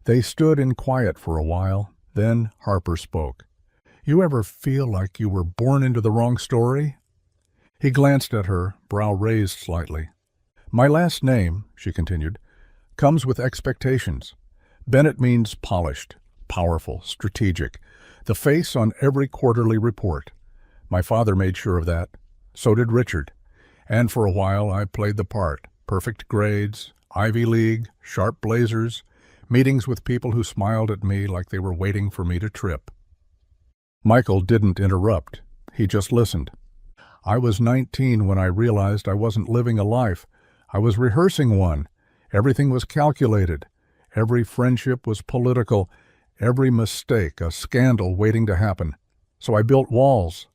They stood in quiet for a while, then Harper spoke. "You ever feel like you were born into the wrong story?" He glanced at her, brow raised slightly. "My last name," she continued, "comes with expectations. Bennett means polished, powerful, strategic, the face on every quarterly report. My father made sure of that. So did Richard. And for a while I played the part. Perfect grades, Ivy League, sharp blazers, meetings with people who smiled at me like they were waiting for me to trip." Michael didn't interrupt. He just listened. "I was 19 when I realized I wasn't living a life. I was rehearsing one. Everything was calculated. Every friendship was political. Every mistake a scandal waiting to happen. So I built walls.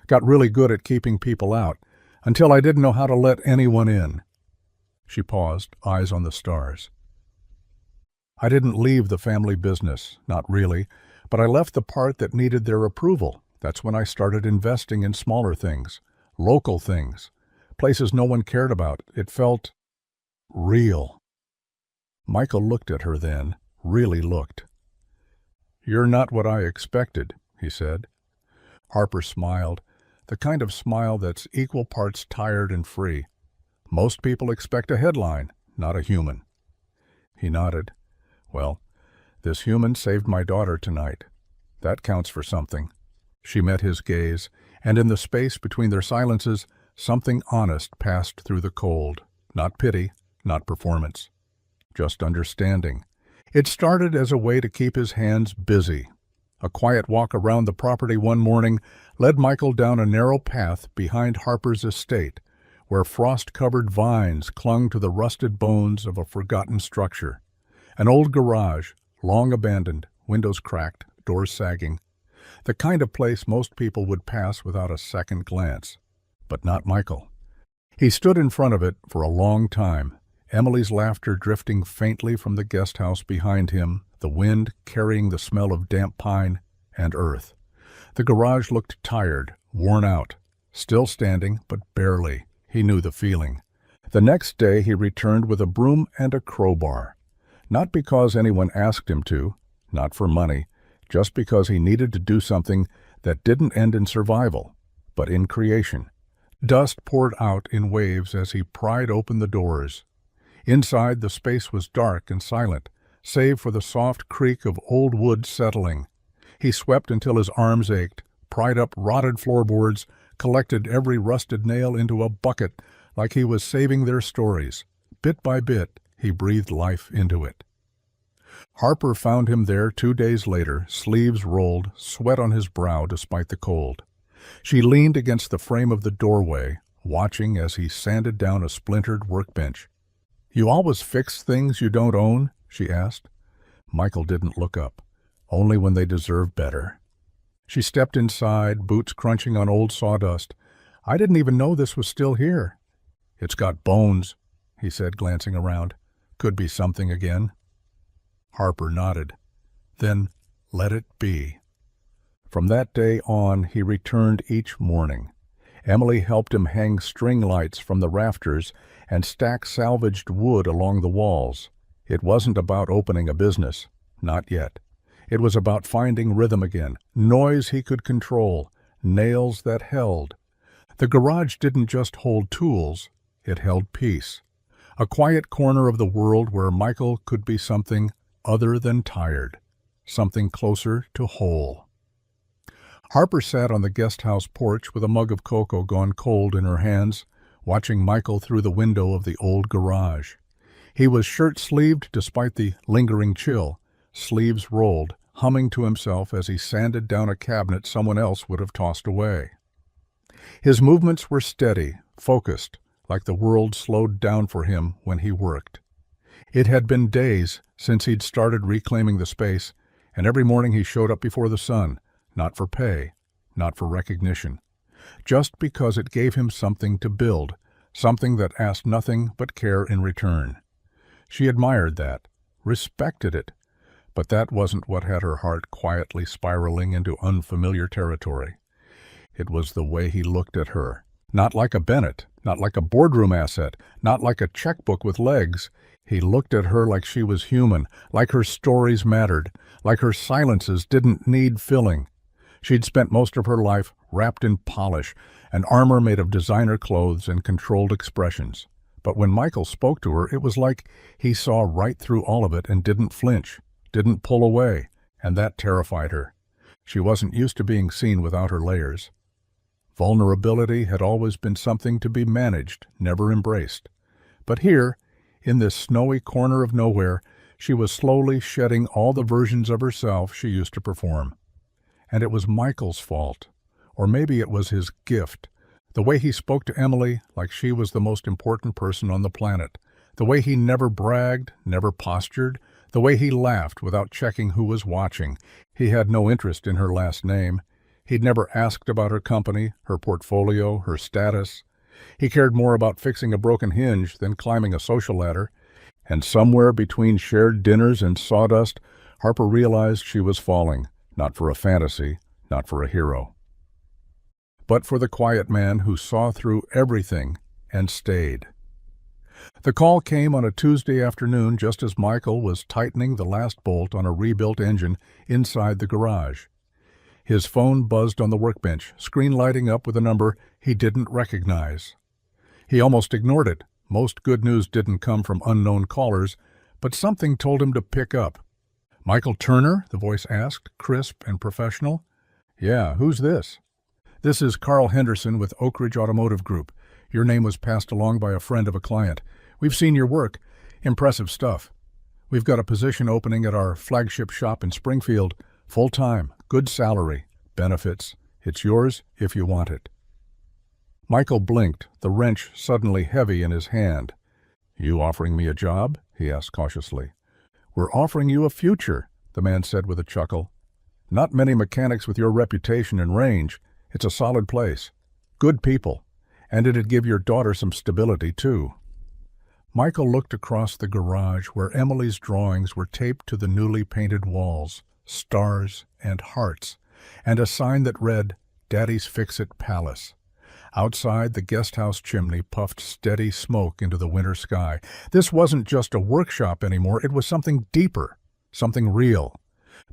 Got really good at keeping people out, until I didn't know how to let anyone in." She paused, eyes on the stars. "I didn't leave the family business, not really, but I left the part that needed their approval. That's when I started investing in smaller things, local things, places no one cared about. It felt Real. Michael looked at her then, really looked. "You're not what I expected," he said. Harper smiled, the kind of smile that's equal parts tired and free. Most people expect a headline, not a human. He nodded. "Well, this human saved my daughter tonight. That counts for something." She met his gaze, and in the space between their silences, something honest passed through the cold. Not pity, not performance. Just understanding. It started as a way to keep his hands busy. A quiet walk around the property one morning led Michael down a narrow path behind Harper's estate, where frost-covered vines clung to the rusted bones of a forgotten structure. An old garage, long abandoned, windows cracked, doors sagging. The kind of place most people would pass without a second glance. But not Michael. He stood in front of it for a long time, Emily's laughter drifting faintly from the guest house behind him, the wind carrying the smell of damp pine and earth. The garage looked tired, worn out, still standing, but barely. He knew the feeling. The next day he returned with a broom and a crowbar. Not because anyone asked him to, not for money, just because he needed to do something that didn't end in survival, but in creation. Dust poured out in waves as he pried open the doors. Inside, the space was dark and silent, save for the soft creak of old wood settling. He swept until his arms ached, pried up rotted floorboards, collected every rusted nail into a bucket like he was saving their stories. Bit by bit, he breathed life into it. Harper found him there 2 days later, sleeves rolled, sweat on his brow despite the cold. She leaned against the frame of the doorway, watching as he sanded down a splintered workbench. "You always fix things you don't own?" she asked. Michael didn't look up, only when they deserved better. She stepped inside, boots crunching on old sawdust. "I didn't even know this was still here." "It's got bones," he said, glancing around. "Could be something again." Harper nodded. "Then let it be." From that day on, he returned each morning. Emily helped him hang string lights from the rafters and stack salvaged wood along the walls. It wasn't about opening a business. Not yet. It was about finding rhythm again, noise he could control, nails that held. The garage didn't just hold tools, it held peace. A quiet corner of the world where Michael could be something other than tired, something closer to whole. Harper sat on the guest house porch with a mug of cocoa gone cold in her hands, watching Michael through the window of the old garage. He was shirt-sleeved despite the lingering chill, sleeves rolled, humming to himself as he sanded down a cabinet someone else would have tossed away. His movements were steady, focused, like the world slowed down for him when he worked. It had been days since he'd started reclaiming the space, and every morning he showed up before the sun, not for pay, not for recognition, just because it gave him something to build, something that asked nothing but care in return. She admired that, respected it, but that wasn't what had her heart quietly spiraling into unfamiliar territory. It was the way he looked at her, not like a Bennett, not like a boardroom asset, not like a checkbook with legs. He looked at her like she was human, like her stories mattered, like her silences didn't need filling. She'd spent most of her life wrapped in polish, an armor made of designer clothes and controlled expressions. But when Michael spoke to her, it was like he saw right through all of it and didn't flinch, didn't pull away, and that terrified her. She wasn't used to being seen without her layers. Vulnerability had always been something to be managed, never embraced. But here, in this snowy corner of nowhere, she was slowly shedding all the versions of herself she used to perform. And it was Michael's fault, or maybe it was his gift, the way he spoke to Emily like she was the most important person on the planet, the way he never bragged, never postured, the way he laughed without checking who was watching. He had no interest in her last name. He'd never asked about her company, her portfolio, her status. He cared more about fixing a broken hinge than climbing a social ladder. And somewhere between shared dinners and sawdust, Harper realized she was falling, not for a fantasy, not for a hero, but for the quiet man who saw through everything and stayed. The call came on a Tuesday afternoon just as Michael was tightening the last bolt on a rebuilt engine inside the garage. His phone buzzed on the workbench, screen lighting up with a number he didn't recognize. He almost ignored it. Most good news didn't come from unknown callers, but something told him to pick up. "Michael Turner?" the voice asked, crisp and professional. "Yeah, who's this?" "This is Carl Henderson with Oak Ridge Automotive Group. Your name was passed along by a friend of a client. We've seen your work. Impressive stuff. We've got a position opening at our flagship shop in Springfield. Full-time, good salary, benefits. It's yours if you want it." Michael blinked, the wrench suddenly heavy in his hand. "You offering me a job?" he asked cautiously. "We're offering you a future," the man said with a chuckle. "Not many mechanics with your reputation and range. It's a solid place. Good people. And it'd give your daughter some stability, too." Michael looked across the garage where Emily's drawings were taped to the newly painted walls, stars and hearts, and a sign that read, "Daddy's Fix-It Palace." Outside, the guest house chimney puffed steady smoke into the winter sky. This wasn't just a workshop anymore, it was something deeper, something real.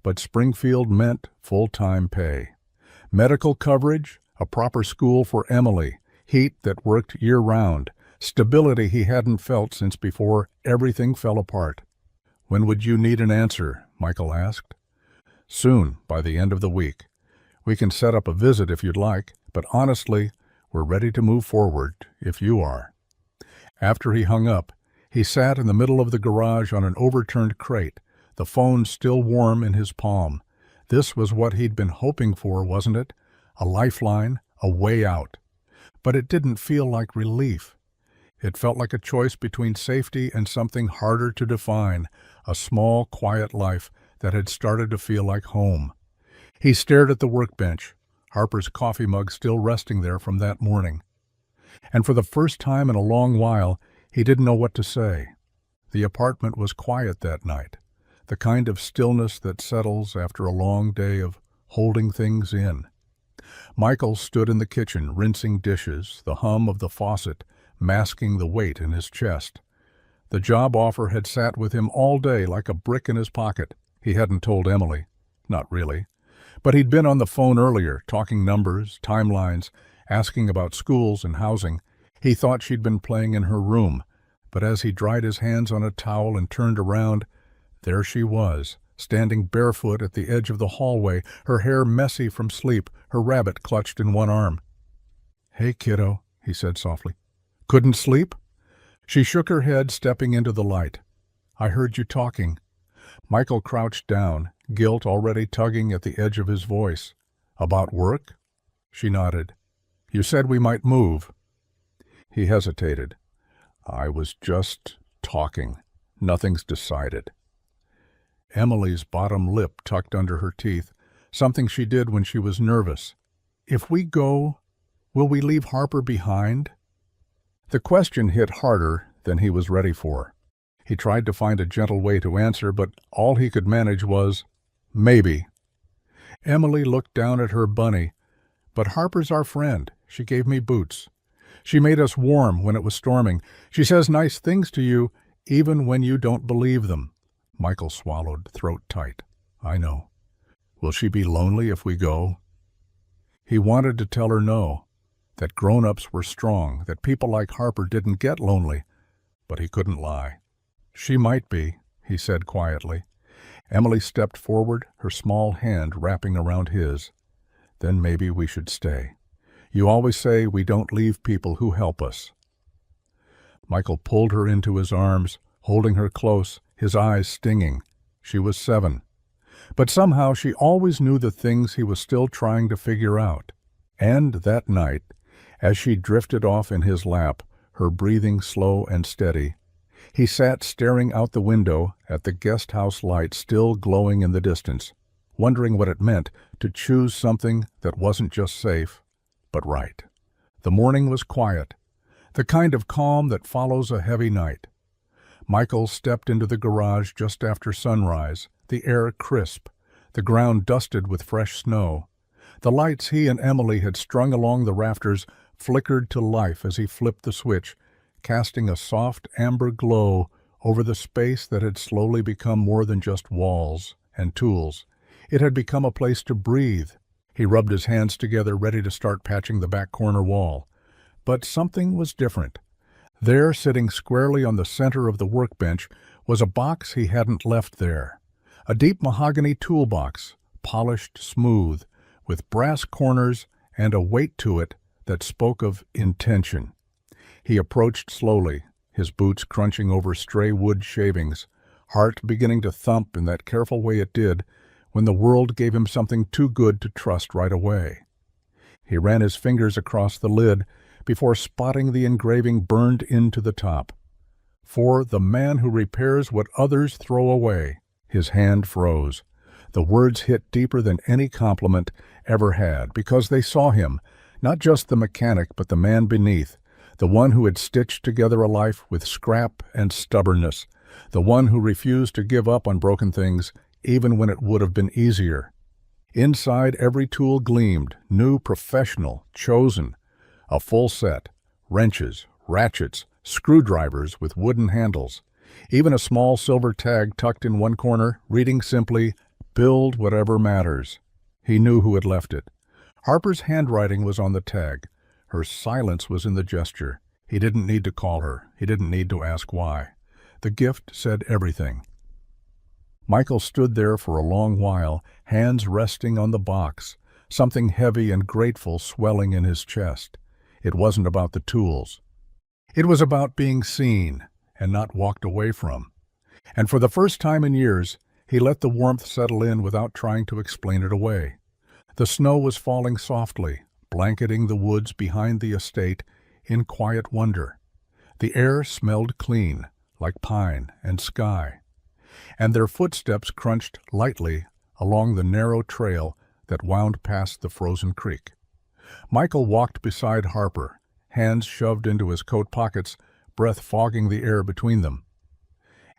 But Springfield meant full-time pay. Medical coverage, a proper school for Emily, heat that worked year-round, stability he hadn't felt since before everything fell apart. "When would you need an answer?" Michael asked. "Soon, by the end of the week. We can set up a visit if you'd like, but honestly, we're ready to move forward, if you are." After he hung up, he sat in the middle of the garage on an overturned crate, the phone still warm in his palm. This was what he'd been hoping for, wasn't it? A lifeline, a way out. But it didn't feel like relief. It felt like a choice between safety and something harder to define, a small, quiet life that had started to feel like home. He stared at the workbench, Harper's coffee mug still resting there from that morning. And for the first time in a long while, he didn't know what to say. The apartment was quiet that night, the kind of stillness that settles after a long day of holding things in. Michael stood in the kitchen, rinsing dishes, the hum of the faucet masking the weight in his chest. The job offer had sat with him all day like a brick in his pocket. He hadn't told Emily. Not really. But he'd been on the phone earlier, talking numbers, timelines, asking about schools and housing. He thought she'd been playing in her room, but as he dried his hands on a towel and turned around, there she was, standing barefoot at the edge of the hallway, her hair messy from sleep, her rabbit clutched in one arm. "Hey, kiddo," he said softly. "Couldn't sleep?" She shook her head, stepping into the light. "I heard you talking." Michael crouched down, guilt already tugging at the edge of his voice. "About work?" She nodded. "You said we might move." He hesitated. "I was just talking. Nothing's decided." Emily's bottom lip tucked under her teeth, something she did when she was nervous. "If we go, will we leave Harper behind?" The question hit harder than he was ready for. He tried to find a gentle way to answer, but all he could manage was, "Maybe." Emily looked down at her bunny. "But Harper's our friend. She gave me boots. She made us warm when it was storming. She says nice things to you, even when you don't believe them." Michael swallowed, throat tight. "I know. Will she be lonely if we go?" He wanted to tell her no, that grown-ups were strong, that people like Harper didn't get lonely, but he couldn't lie. "She might be," he said quietly. Emily stepped forward, her small hand wrapping around his. "Then maybe we should stay. You always say we don't leave people who help us." Michael pulled her into his arms, holding her close, his eyes stinging. She was 7. But somehow she always knew the things he was still trying to figure out. And that night, as she drifted off in his lap, her breathing slow and steady, he sat staring out the window at the guest house light still glowing in the distance, wondering what it meant to choose something that wasn't just safe, but right. The morning was quiet, the kind of calm that follows a heavy night. Michael stepped into the garage just after sunrise, the air crisp, the ground dusted with fresh snow. The lights he and Emily had strung along the rafters flickered to life as he flipped the switch, casting a soft amber glow over the space that had slowly become more than just walls and tools. It had become a place to breathe. He rubbed his hands together, ready to start patching the back corner wall. But something was different. There, sitting squarely on the center of the workbench, was a box he hadn't left there. A deep mahogany toolbox, polished smooth, with brass corners and a weight to it that spoke of intention. He approached slowly, his boots crunching over stray wood shavings, heart beginning to thump in that careful way it did when the world gave him something too good to trust right away. He ran his fingers across the lid before spotting the engraving burned into the top. "For the man who repairs what others throw away." His hand froze. The words hit deeper than any compliment ever had, because they saw him, not just the mechanic but the man beneath, the one who had stitched together a life with scrap and stubbornness, the one who refused to give up on broken things even when it would have been easier. Inside, every tool gleamed, new, professional, chosen, a full set, wrenches, ratchets, screwdrivers with wooden handles, even a small silver tag tucked in one corner, reading simply, "Build whatever matters." He knew who had left it. Harper's handwriting was on the tag. Her silence was in the gesture. He didn't need to call her. He didn't need to ask why. The gift said everything. Michael stood there for a long while, hands resting on the box, something heavy and grateful swelling in his chest. It wasn't about the tools. It was about being seen and not walked away from. And for the first time in years, he let the warmth settle in without trying to explain it away. The snow was falling softly, blanketing the woods behind the estate in quiet wonder. The air smelled clean, like pine and sky. And their footsteps crunched lightly along the narrow trail that wound past the frozen creek. Michael walked beside Harper, hands shoved into his coat pockets, breath fogging the air between them.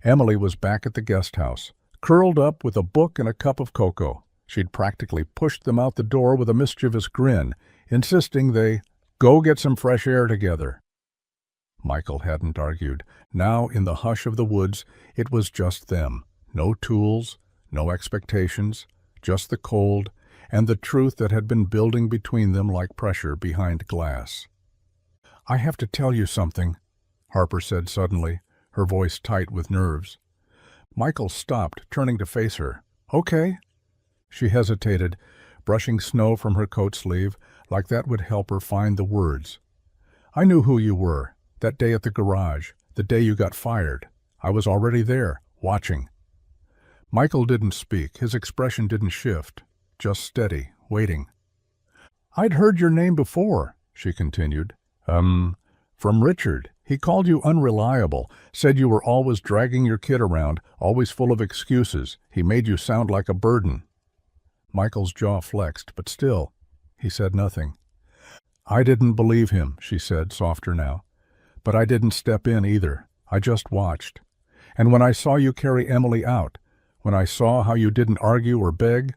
Emily was back at the guest house, curled up with a book and a cup of cocoa. She'd practically pushed them out the door with a mischievous grin, insisting they go get some fresh air together. Michael hadn't argued. Now, in the hush of the woods, it was just them. No tools, no expectations, just the cold and the truth that had been building between them like pressure behind glass. "I have to tell you something," Harper said suddenly, her voice tight with nerves. Michael stopped, turning to face her. "Okay." She hesitated, brushing snow from her coat sleeve, like that would help her find the words. "I knew who you were, that day at the garage, the day you got fired. I was already there, watching." Michael didn't speak. His expression didn't shift, just steady, waiting. "I'd heard your name before," she continued. From Richard. He called you unreliable, said you were always dragging your kid around, always full of excuses. He made you sound like a burden." Michael's jaw flexed, but still, he said nothing. "I didn't believe him," she said, softer now. "But I didn't step in either. I just watched. And when I saw you carry Emily out, when I saw how you didn't argue or beg,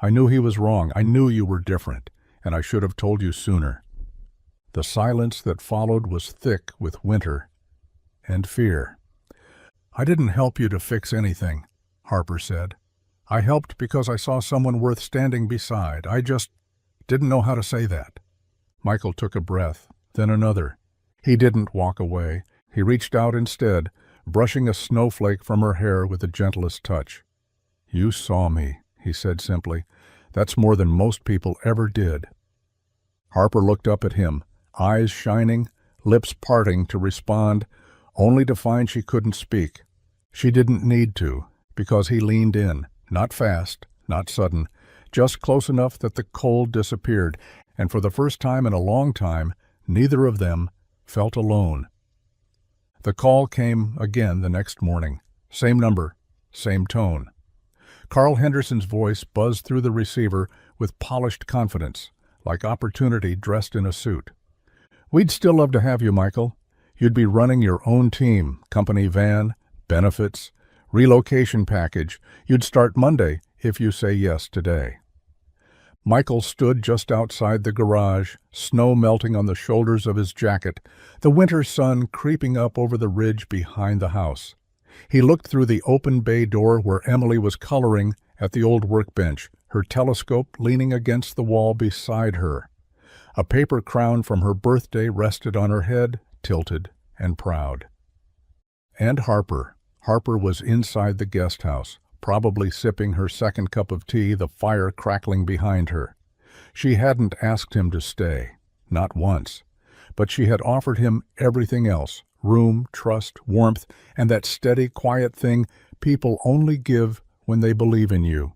I knew he was wrong. I knew you were different, and I should have told you sooner." The silence that followed was thick with winter and fear. "I didn't help you to fix anything," Harper said. "I helped because I saw someone worth standing beside. I just didn't know how to say that." Michael took a breath, then another. He didn't walk away. He reached out instead, brushing a snowflake from her hair with the gentlest touch. "You saw me," he said simply. "That's more than most people ever did." Harper looked up at him, eyes shining, lips parting to respond, only to find she couldn't speak. She didn't need to, because he leaned in, not fast, not sudden, just close enough that the cold disappeared, and for the first time in a long time, neither of them felt alone. The call came again the next morning. Same number, same tone. Carl Henderson's voice buzzed through the receiver with polished confidence, like opportunity dressed in a suit. "We'd still love to have you, Michael. You'd be running your own team, company van, benefits, relocation package. You'd start Monday if you say yes today." Michael stood just outside the garage, snow melting on the shoulders of his jacket, the winter sun creeping up over the ridge behind the house. He looked through the open bay door where Emily was coloring at the old workbench, her telescope leaning against the wall beside her. A paper crown from her birthday rested on her head, tilted and proud. And Harper. Harper was inside the guest house, probably sipping her second cup of tea, the fire crackling behind her. She hadn't asked him to stay, not once, but she had offered him everything else: room, trust, warmth, and that steady, quiet thing people only give when they believe in you.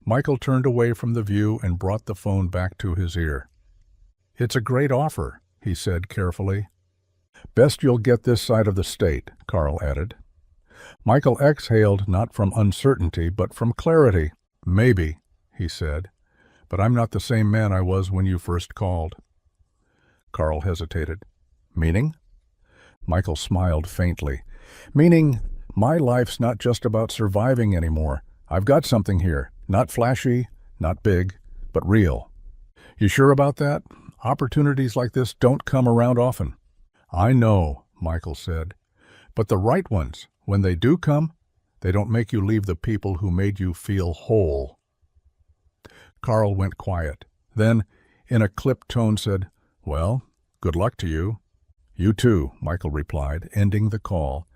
Michael turned away from the view and brought the phone back to his ear. "It's a great offer," he said carefully. "Best you'll get this side of the state," Carl added. Michael exhaled, not from uncertainty, but from clarity. "Maybe," he said, "but I'm not the same man I was when you first called." Carl hesitated. "Meaning?" Michael smiled faintly. "Meaning, my life's not just about surviving anymore. I've got something here. Not flashy, not big, but real." "You sure about that? Opportunities like this don't come around often." "I know," Michael said, "but the right ones, when they do come, they don't make you leave the people who made you feel whole." Carl went quiet. Then, in a clipped tone, said, "Well, good luck to you." "You too," Michael replied, ending the call.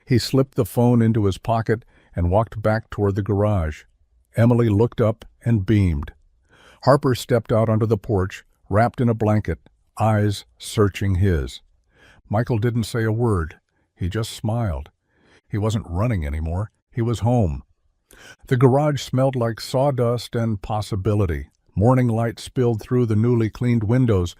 He slipped the phone into his pocket and walked back toward the garage. Emily looked up and beamed. Harper stepped out onto the porch, wrapped in a blanket, eyes searching his. Michael didn't say a word. He just smiled. He wasn't running anymore. He was home. The garage smelled like sawdust and possibility. Morning light spilled through the newly cleaned windows,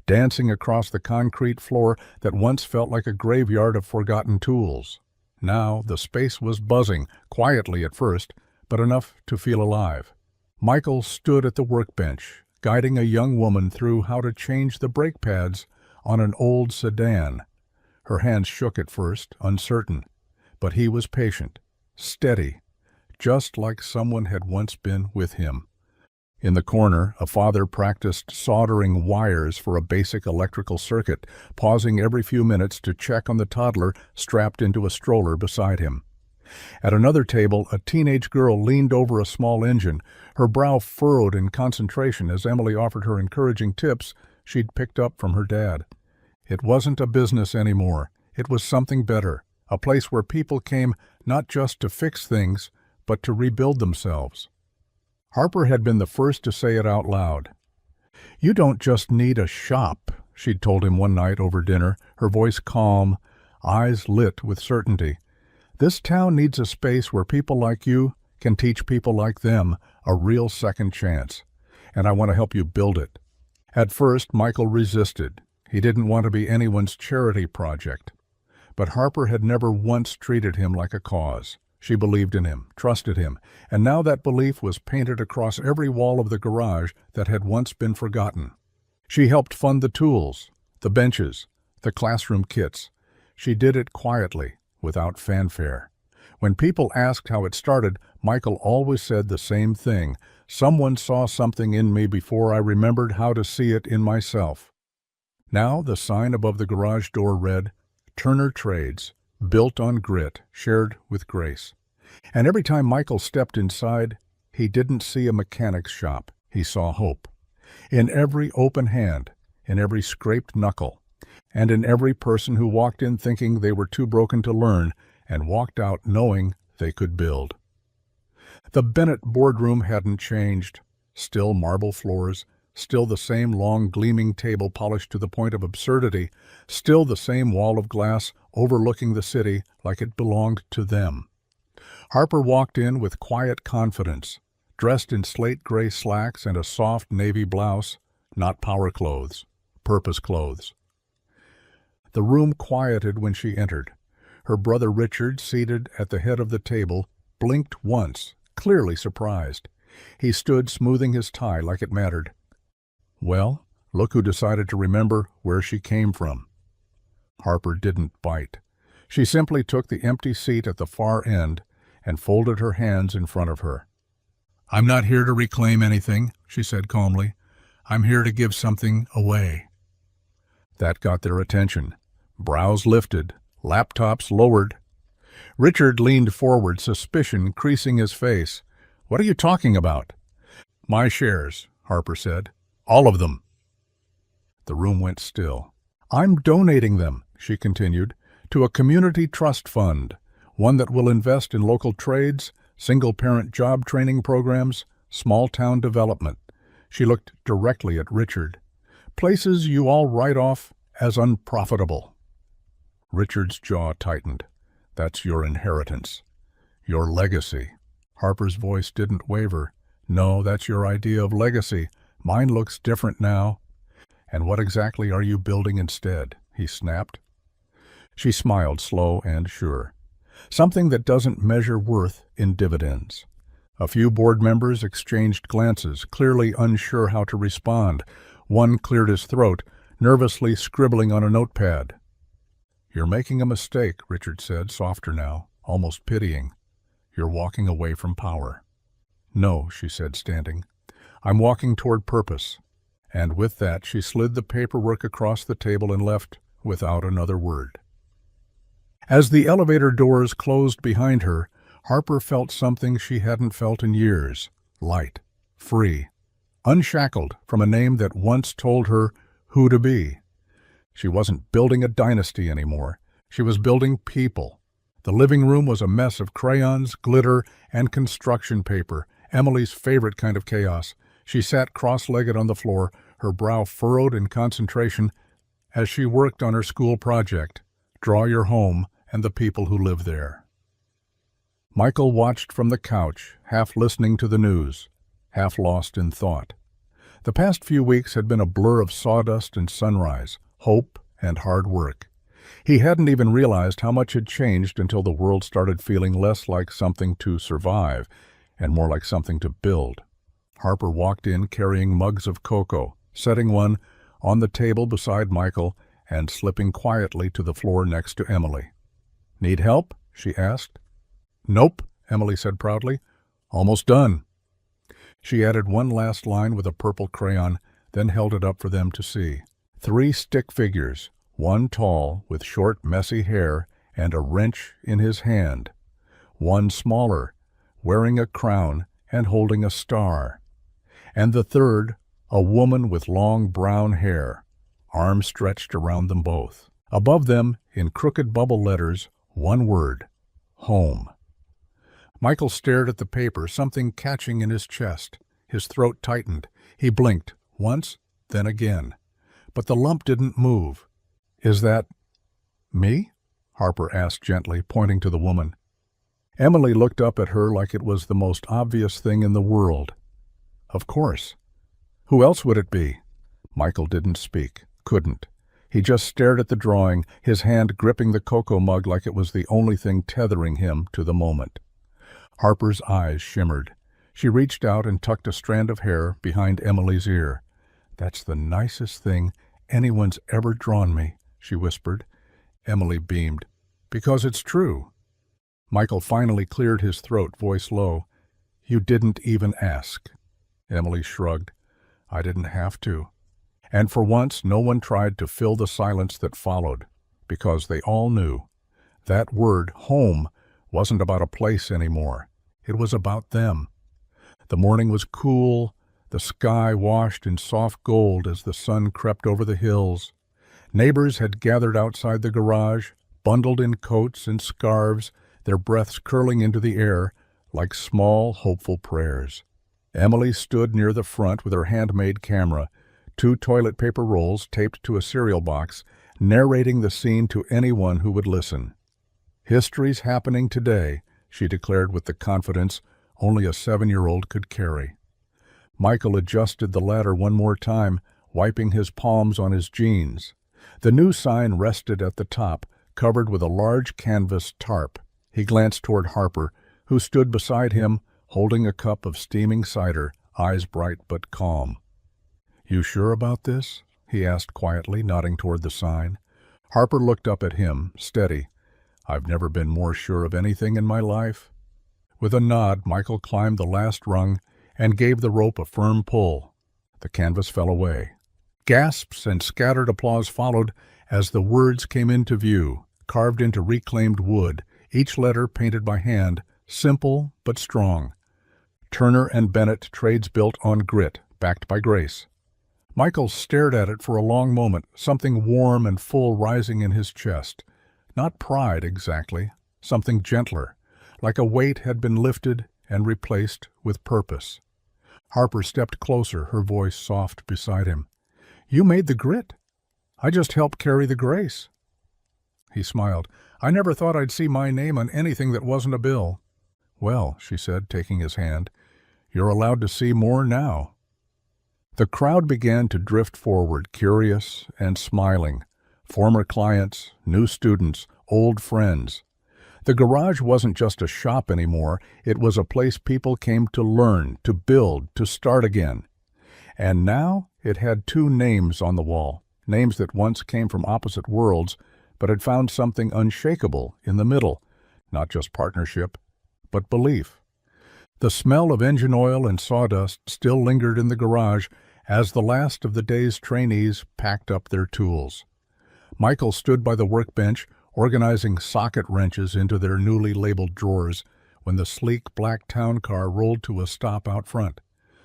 dancing across the concrete floor that once felt like a graveyard of forgotten tools. Now the space was buzzing, quietly at first, but enough to feel alive. Michael stood at the workbench, guiding a young woman through how to change the brake pads on an old sedan. Her hands shook at first, uncertain, but he was patient, steady, just like someone had once been with him. In the corner, a father practiced soldering wires for a basic electrical circuit, pausing every few minutes to check on the toddler strapped into a stroller beside him. At another table, a teenage girl leaned over a small engine, her brow furrowed in concentration as Emily offered her encouraging tips she'd picked up from her dad. It wasn't a business anymore. It was something better, a place where people came not just to fix things, but to rebuild themselves. Harper had been the first to say it out loud. "You don't just need a shop," she'd told him one night over dinner, her voice calm, eyes lit with certainty. "This town needs a space where people like you can teach people like them a real second chance, and I want to help you build it." At first, Michael resisted. He didn't want to be anyone's charity project. But Harper had never once treated him like a cause. She believed in him, trusted him, and now that belief was painted across every wall of the garage that had once been forgotten. She helped fund the tools, the benches, the classroom kits. She did it quietly, without fanfare. When people asked how it started, Michael always said the same thing: "Someone saw something in me before I remembered how to see it in myself." Now the sign above the garage door read, "Turner Trades, built on grit, shared with grace." And every time Michael stepped inside, he didn't see a mechanic's shop. He saw hope. In every open hand, in every scraped knuckle, and in every person who walked in thinking they were too broken to learn and walked out knowing they could build. The Bennett boardroom hadn't changed. Still marble floors, still the same long gleaming table polished to the point of absurdity, still the same wall of glass overlooking the city like it belonged to them. Harper walked in with quiet confidence, dressed in slate gray slacks and a soft navy blouse, not power clothes, purpose clothes. The room quieted when she entered. Her brother Richard, seated at the head of the table, blinked once, clearly surprised. He stood smoothing his tie like it mattered. "Well, look who decided to remember where she came from." Harper didn't bite. She simply took the empty seat at the far end and folded her hands in front of her. I'm not here to reclaim anything, she said calmly. I'm here to give something away. That got their attention. Brows lifted, laptops lowered. Richard leaned forward, suspicion creasing his face. What are you talking about? My shares, Harper said. All of them. The room went still. I'm donating them, she continued, to a community trust fund, one that will invest in local trades, single-parent job training programs, small-town development. She looked directly at Richard. Places you all write off as unprofitable. Richard's jaw tightened. That's your inheritance. Your legacy. Harper's voice didn't waver. No, that's your idea of legacy. Mine looks different now. And what exactly are you building instead? He snapped. She smiled, slow and sure. Something that doesn't measure worth in dividends. A few board members exchanged glances, clearly unsure how to respond. One cleared his throat, nervously scribbling on a notepad. You're making a mistake, Richard said, softer now, almost pitying. You're walking away from power. No, she said, standing. I'm walking toward purpose. And with that, she slid the paperwork across the table and left without another word. As the elevator doors closed behind her, Harper felt something she hadn't felt in years. Light, free, unshackled from a name that once told her who to be. She wasn't building a dynasty anymore. She was building people. The living room was a mess of crayons, glitter, and construction paper, Emily's favorite kind of chaos. She sat cross-legged on the floor, her brow furrowed in concentration as she worked on her school project, Draw Your Home and the People Who Live There. Michael watched from the couch, half listening to the news, half lost in thought. The past few weeks had been a blur of sawdust and sunrise, hope and hard work. He hadn't even realized how much had changed until the world started feeling less like something to survive and more like something to build. Harper walked in carrying mugs of cocoa, setting one on the table beside Michael and slipping quietly to the floor next to Emily. Need help? She asked. Nope, Emily said proudly. Almost done. She added one last line with a purple crayon, then held it up for them to see. 3 stick figures, one tall with short, messy hair and a wrench in his hand. One smaller, wearing a crown and holding a star. And the third, a woman with long brown hair, arms stretched around them both. Above them, in crooked bubble letters, one word, home. Michael stared at the paper, something catching in his chest. His throat tightened. He blinked, once, then again. But the lump didn't move. Is that me? Harper asked gently, pointing to the woman. Emily looked up at her like it was the most obvious thing in the world. Of course. Who else would it be? Michael didn't speak, couldn't. He just stared at the drawing, his hand gripping the cocoa mug like it was the only thing tethering him to the moment. Harper's eyes shimmered. She reached out and tucked a strand of hair behind Emily's ear. That's the nicest thing anyone's ever drawn me, she whispered. Emily beamed. Because it's true. Michael finally cleared his throat, voice low. You didn't even ask. Emily shrugged. I didn't have to. And for once, no one tried to fill the silence that followed, because they all knew. That word, home, wasn't about a place anymore. It was about them. The morning was cool, the sky washed in soft gold as the sun crept over the hills. Neighbors had gathered outside the garage, bundled in coats and scarves, their breaths curling into the air like small, hopeful prayers. Emily stood near the front with her handmade camera, 2 toilet paper rolls taped to a cereal box, narrating the scene to anyone who would listen. History's happening today, she declared with the confidence only a 7-year-old could carry. Michael adjusted the ladder one more time, wiping his palms on his jeans. The new sign rested at the top, covered with a large canvas tarp. He glanced toward Harper, who stood beside him, holding a cup of steaming cider, eyes bright but calm. You sure about this? He asked quietly, nodding toward the sign. Harper looked up at him, steady. I've never been more sure of anything in my life. With a nod, Michael climbed the last rung and gave the rope a firm pull. The canvas fell away. Gasps and scattered applause followed as the words came into view, carved into reclaimed wood, each letter painted by hand, simple but strong. Turner and Bennett, trades built on grit, backed by grace. Michael stared at it for a long moment, something warm and full rising in his chest. Not pride exactly, something gentler, like a weight had been lifted and replaced with purpose. Harper stepped closer, her voice soft beside him. "You made the grit. I just helped carry the grace." He smiled. "I never thought I'd see my name on anything that wasn't a bill." "Well," she said, taking his hand, "you're allowed to see more now." The crowd began to drift forward, curious and smiling. Former clients, new students, old friends. The garage wasn't just a shop anymore. It was a place people came to learn, to build, to start again. And now it had two names on the wall, names that once came from opposite worlds, but had found something unshakable in the middle, not just partnership, but belief. The smell of engine oil and sawdust still lingered in the garage as the last of the day's trainees packed up their tools. Michael stood by the workbench, organizing socket wrenches into their newly labeled drawers, when the sleek black town car rolled to a stop out front.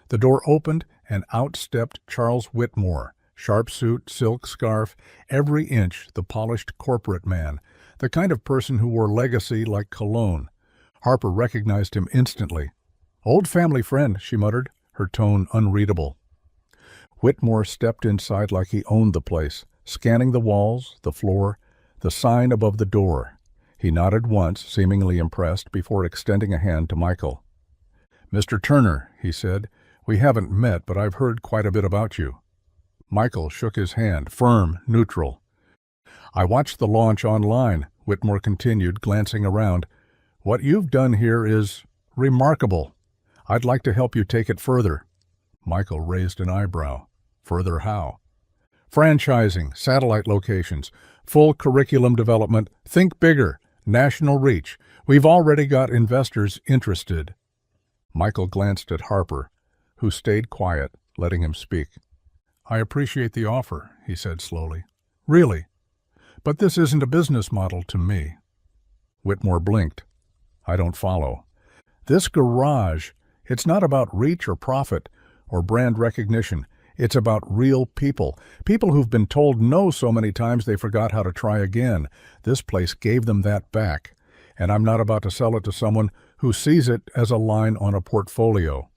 The door opened, and out stepped Charles Whitmore, sharp suit, silk scarf, every inch the polished corporate man, the kind of person who wore legacy like cologne. Harper recognized him instantly. "Old family friend," she muttered, her tone unreadable. Whitmore stepped inside like he owned the place, scanning the walls, the floor, the sign above the door. He nodded once, seemingly impressed, before extending a hand to Michael. "Mr. Turner," he said, "we haven't met, but I've heard quite a bit about you." Michael shook his hand, firm, neutral. "I watched the launch online," Whitmore continued, glancing around. "What you've done here is remarkable. I'd like to help you take it further." Michael raised an eyebrow. "Further how?" "Franchising, satellite locations, full curriculum development, think bigger, national reach. We've already got investors interested." Michael glanced at Harper, who stayed quiet, letting him speak. "I appreciate the offer," he said slowly. "Really. But this isn't a business model to me." Whitmore blinked. "I don't follow." "This garage, it's not about reach or profit or brand recognition. It's about real people. People who've been told no so many times they forgot how to try again. This place gave them that back. And I'm not about to sell it to someone who sees it as a line on a portfolio."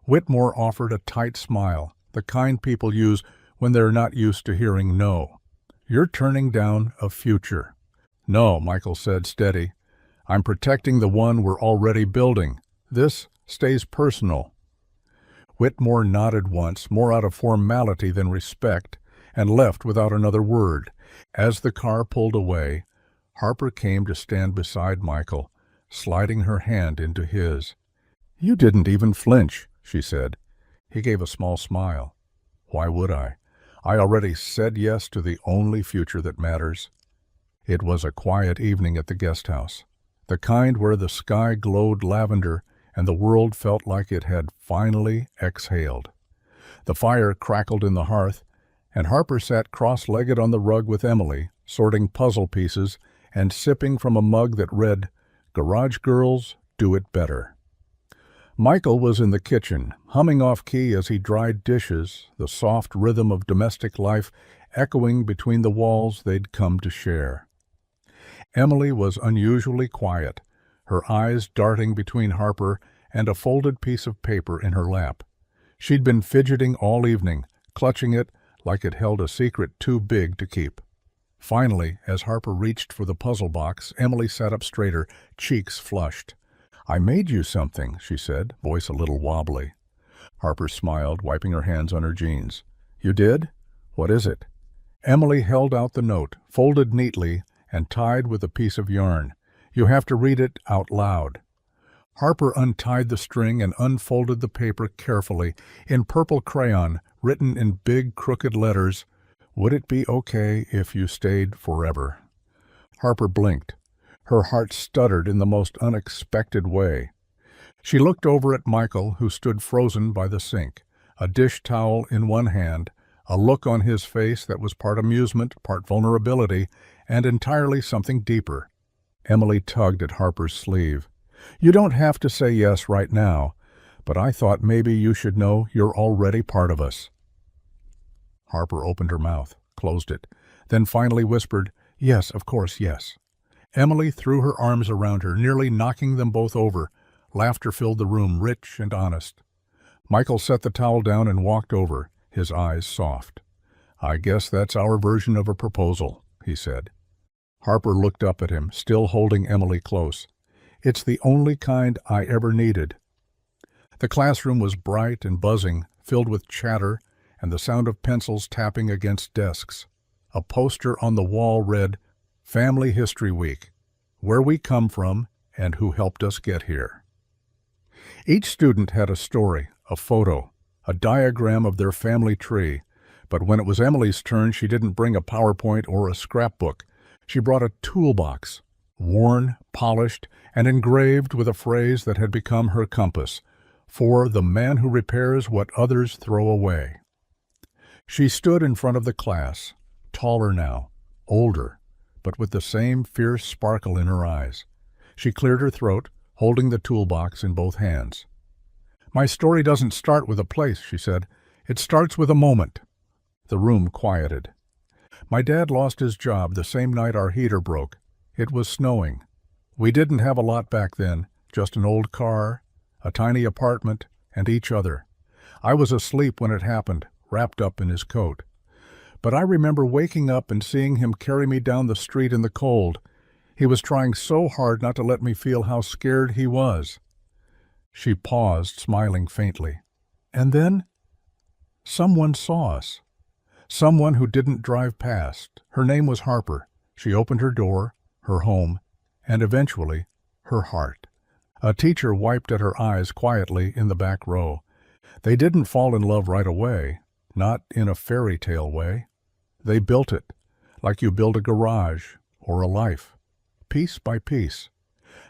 Whitmore offered a tight smile, the kind people use when they're not used to hearing no. "You're turning down a future." "No," Michael said, steady. "I'm protecting the one we're already building. This stays personal." Whitmore nodded once, more out of formality than respect, and left without another word. As the car pulled away, Harper came to stand beside Michael, sliding her hand into his. "You didn't even flinch," she said. He gave a small smile. "Why would I? I already said yes to the only future that matters." It was a quiet evening at the guest house, the kind where the sky glowed lavender and the world felt like it had finally exhaled. The fire crackled in the hearth, and Harper sat cross-legged on the rug with Emily, sorting puzzle pieces and sipping from a mug that read, "Garage Girls Do It Better." Michael was in the kitchen, humming off-key as he dried dishes, the soft rhythm of domestic life echoing between the walls they'd come to share. Emily was unusually quiet, her eyes darting between Harper and a folded piece of paper in her lap. She'd been fidgeting all evening, clutching it like it held a secret too big to keep. Finally, as Harper reached for the puzzle box, Emily sat up straighter, cheeks flushed. "I made you something," she said, voice a little wobbly. Harper smiled, wiping her hands on her jeans. "You did? What is it?" Emily held out the note, folded neatly and tied with a piece of yarn. "You have to read it out loud." Harper untied the string and unfolded the paper carefully. In purple crayon, written in big, crooked letters, "Would it be okay if you stayed forever?" Harper blinked. Her heart stuttered in the most unexpected way. She looked over at Michael, who stood frozen by the sink, a dish towel in one hand, a look on his face that was part amusement, part vulnerability, and entirely something deeper. Emily tugged at Harper's sleeve. "You don't have to say yes right now, but I thought maybe you should know you're already part of us." Harper opened her mouth, closed it, then finally whispered, "Yes, of course, yes." Emily threw her arms around her, nearly knocking them both over. Laughter filled the room, rich and honest. Michael set the towel down and walked over, his eyes soft. "I guess that's our version of a proposal," he said. Harper looked up at him, still holding Emily close. "It's the only kind I ever needed." The classroom was bright and buzzing, filled with chatter and the sound of pencils tapping against desks. A poster on the wall read, "Family History Week, Where We Come From and Who Helped Us Get Here." Each student had a story, a photo, a diagram of their family tree, but when it was Emily's turn, she didn't bring a PowerPoint or a scrapbook. She brought a toolbox, worn, polished, and engraved with a phrase that had become her compass, "For the man who repairs what others throw away." She stood in front of the class, taller now, older, but with the same fierce sparkle in her eyes. She cleared her throat, holding the toolbox in both hands. "My story doesn't start with a place," she said. "It starts with a moment." The room quieted. "My dad lost his job the same night our heater broke. It was snowing. We didn't have a lot back then, just an old car, a tiny apartment, and each other. I was asleep when it happened, wrapped up in his coat. But I remember waking up and seeing him carry me down the street in the cold. He was trying so hard not to let me feel how scared he was." She paused, smiling faintly. "And then someone saw us. Someone who didn't drive past. Her name was Harper. She opened her door, her home, and eventually her heart." A teacher wiped at her eyes quietly in the back row. "They didn't fall in love right away, not in a fairy tale way. They built it, like you build a garage or a life, piece by piece.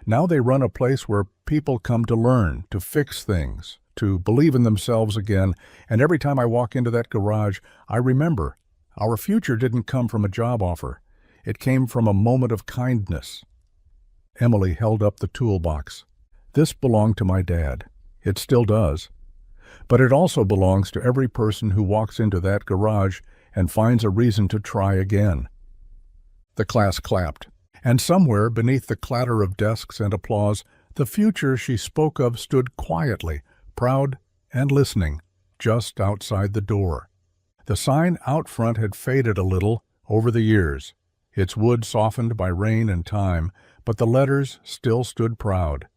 Now they run a place where people come to learn, to fix things, to believe in themselves again, and every time I walk into that garage, I remember our future didn't come from a job offer. It came from a moment of kindness." Emily held up the toolbox. "This belonged to my dad. It still does. But it also belongs to every person who walks into that garage and finds a reason to try again." The class clapped, and somewhere beneath the clatter of desks and applause, the future she spoke of stood quietly, proud and listening, just outside the door. The sign out front had faded a little over the years, its wood softened by rain and time, but the letters still stood proud.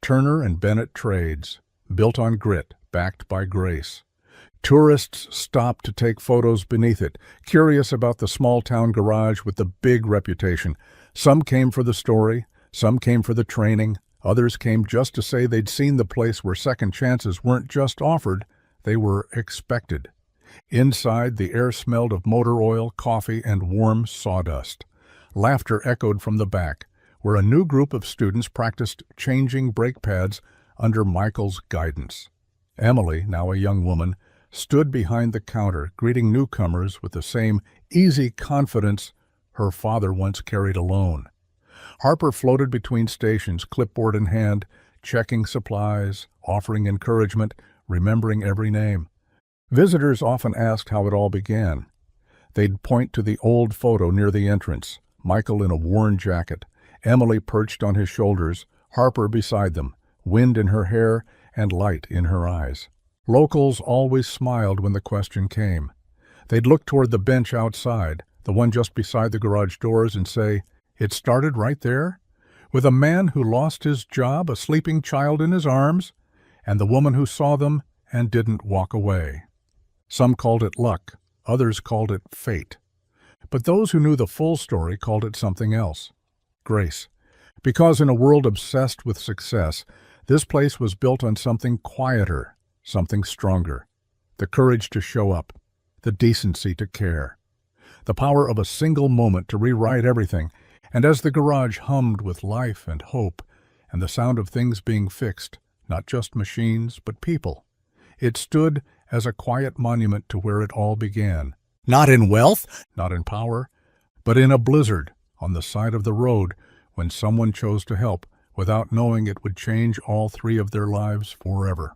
Turner and Bennett Trades, built on grit, backed by grace. Tourists stopped to take photos beneath it, curious about the small-town garage with the big reputation. Some came for the story, some came for the training, others came just to say they'd seen the place where second chances weren't just offered, they were expected. Inside, the air smelled of motor oil, coffee, and warm sawdust. Laughter echoed from the back, where a new group of students practiced changing brake pads under Michael's guidance. Emily, now a young woman, stood behind the counter, greeting newcomers with the same easy confidence her father once carried alone. Harper floated between stations, clipboard in hand, checking supplies, offering encouragement, remembering every name. Visitors often asked how it all began. They'd point to the old photo near the entrance, Michael in a worn jacket, Emily perched on his shoulders, Harper beside them, wind in her hair and light in her eyes. Locals always smiled when the question came. They'd look toward the bench outside, the one just beside the garage doors, and say, "It started right there? With a man who lost his job, a sleeping child in his arms, and the woman who saw them and didn't walk away." Some called it luck, others called it fate. But those who knew the full story called it something else. Grace. Because in a world obsessed with success, this place was built on something quieter, something stronger. The courage to show up, the decency to care, the power of a single moment to rewrite everything. And as the garage hummed with life and hope, and the sound of things being fixed, not just machines, but people. It stood as a quiet monument to where it all began. Not in wealth, Not in power, but in a blizzard on the side of the road when someone chose to help without knowing it would change all three of their lives forever.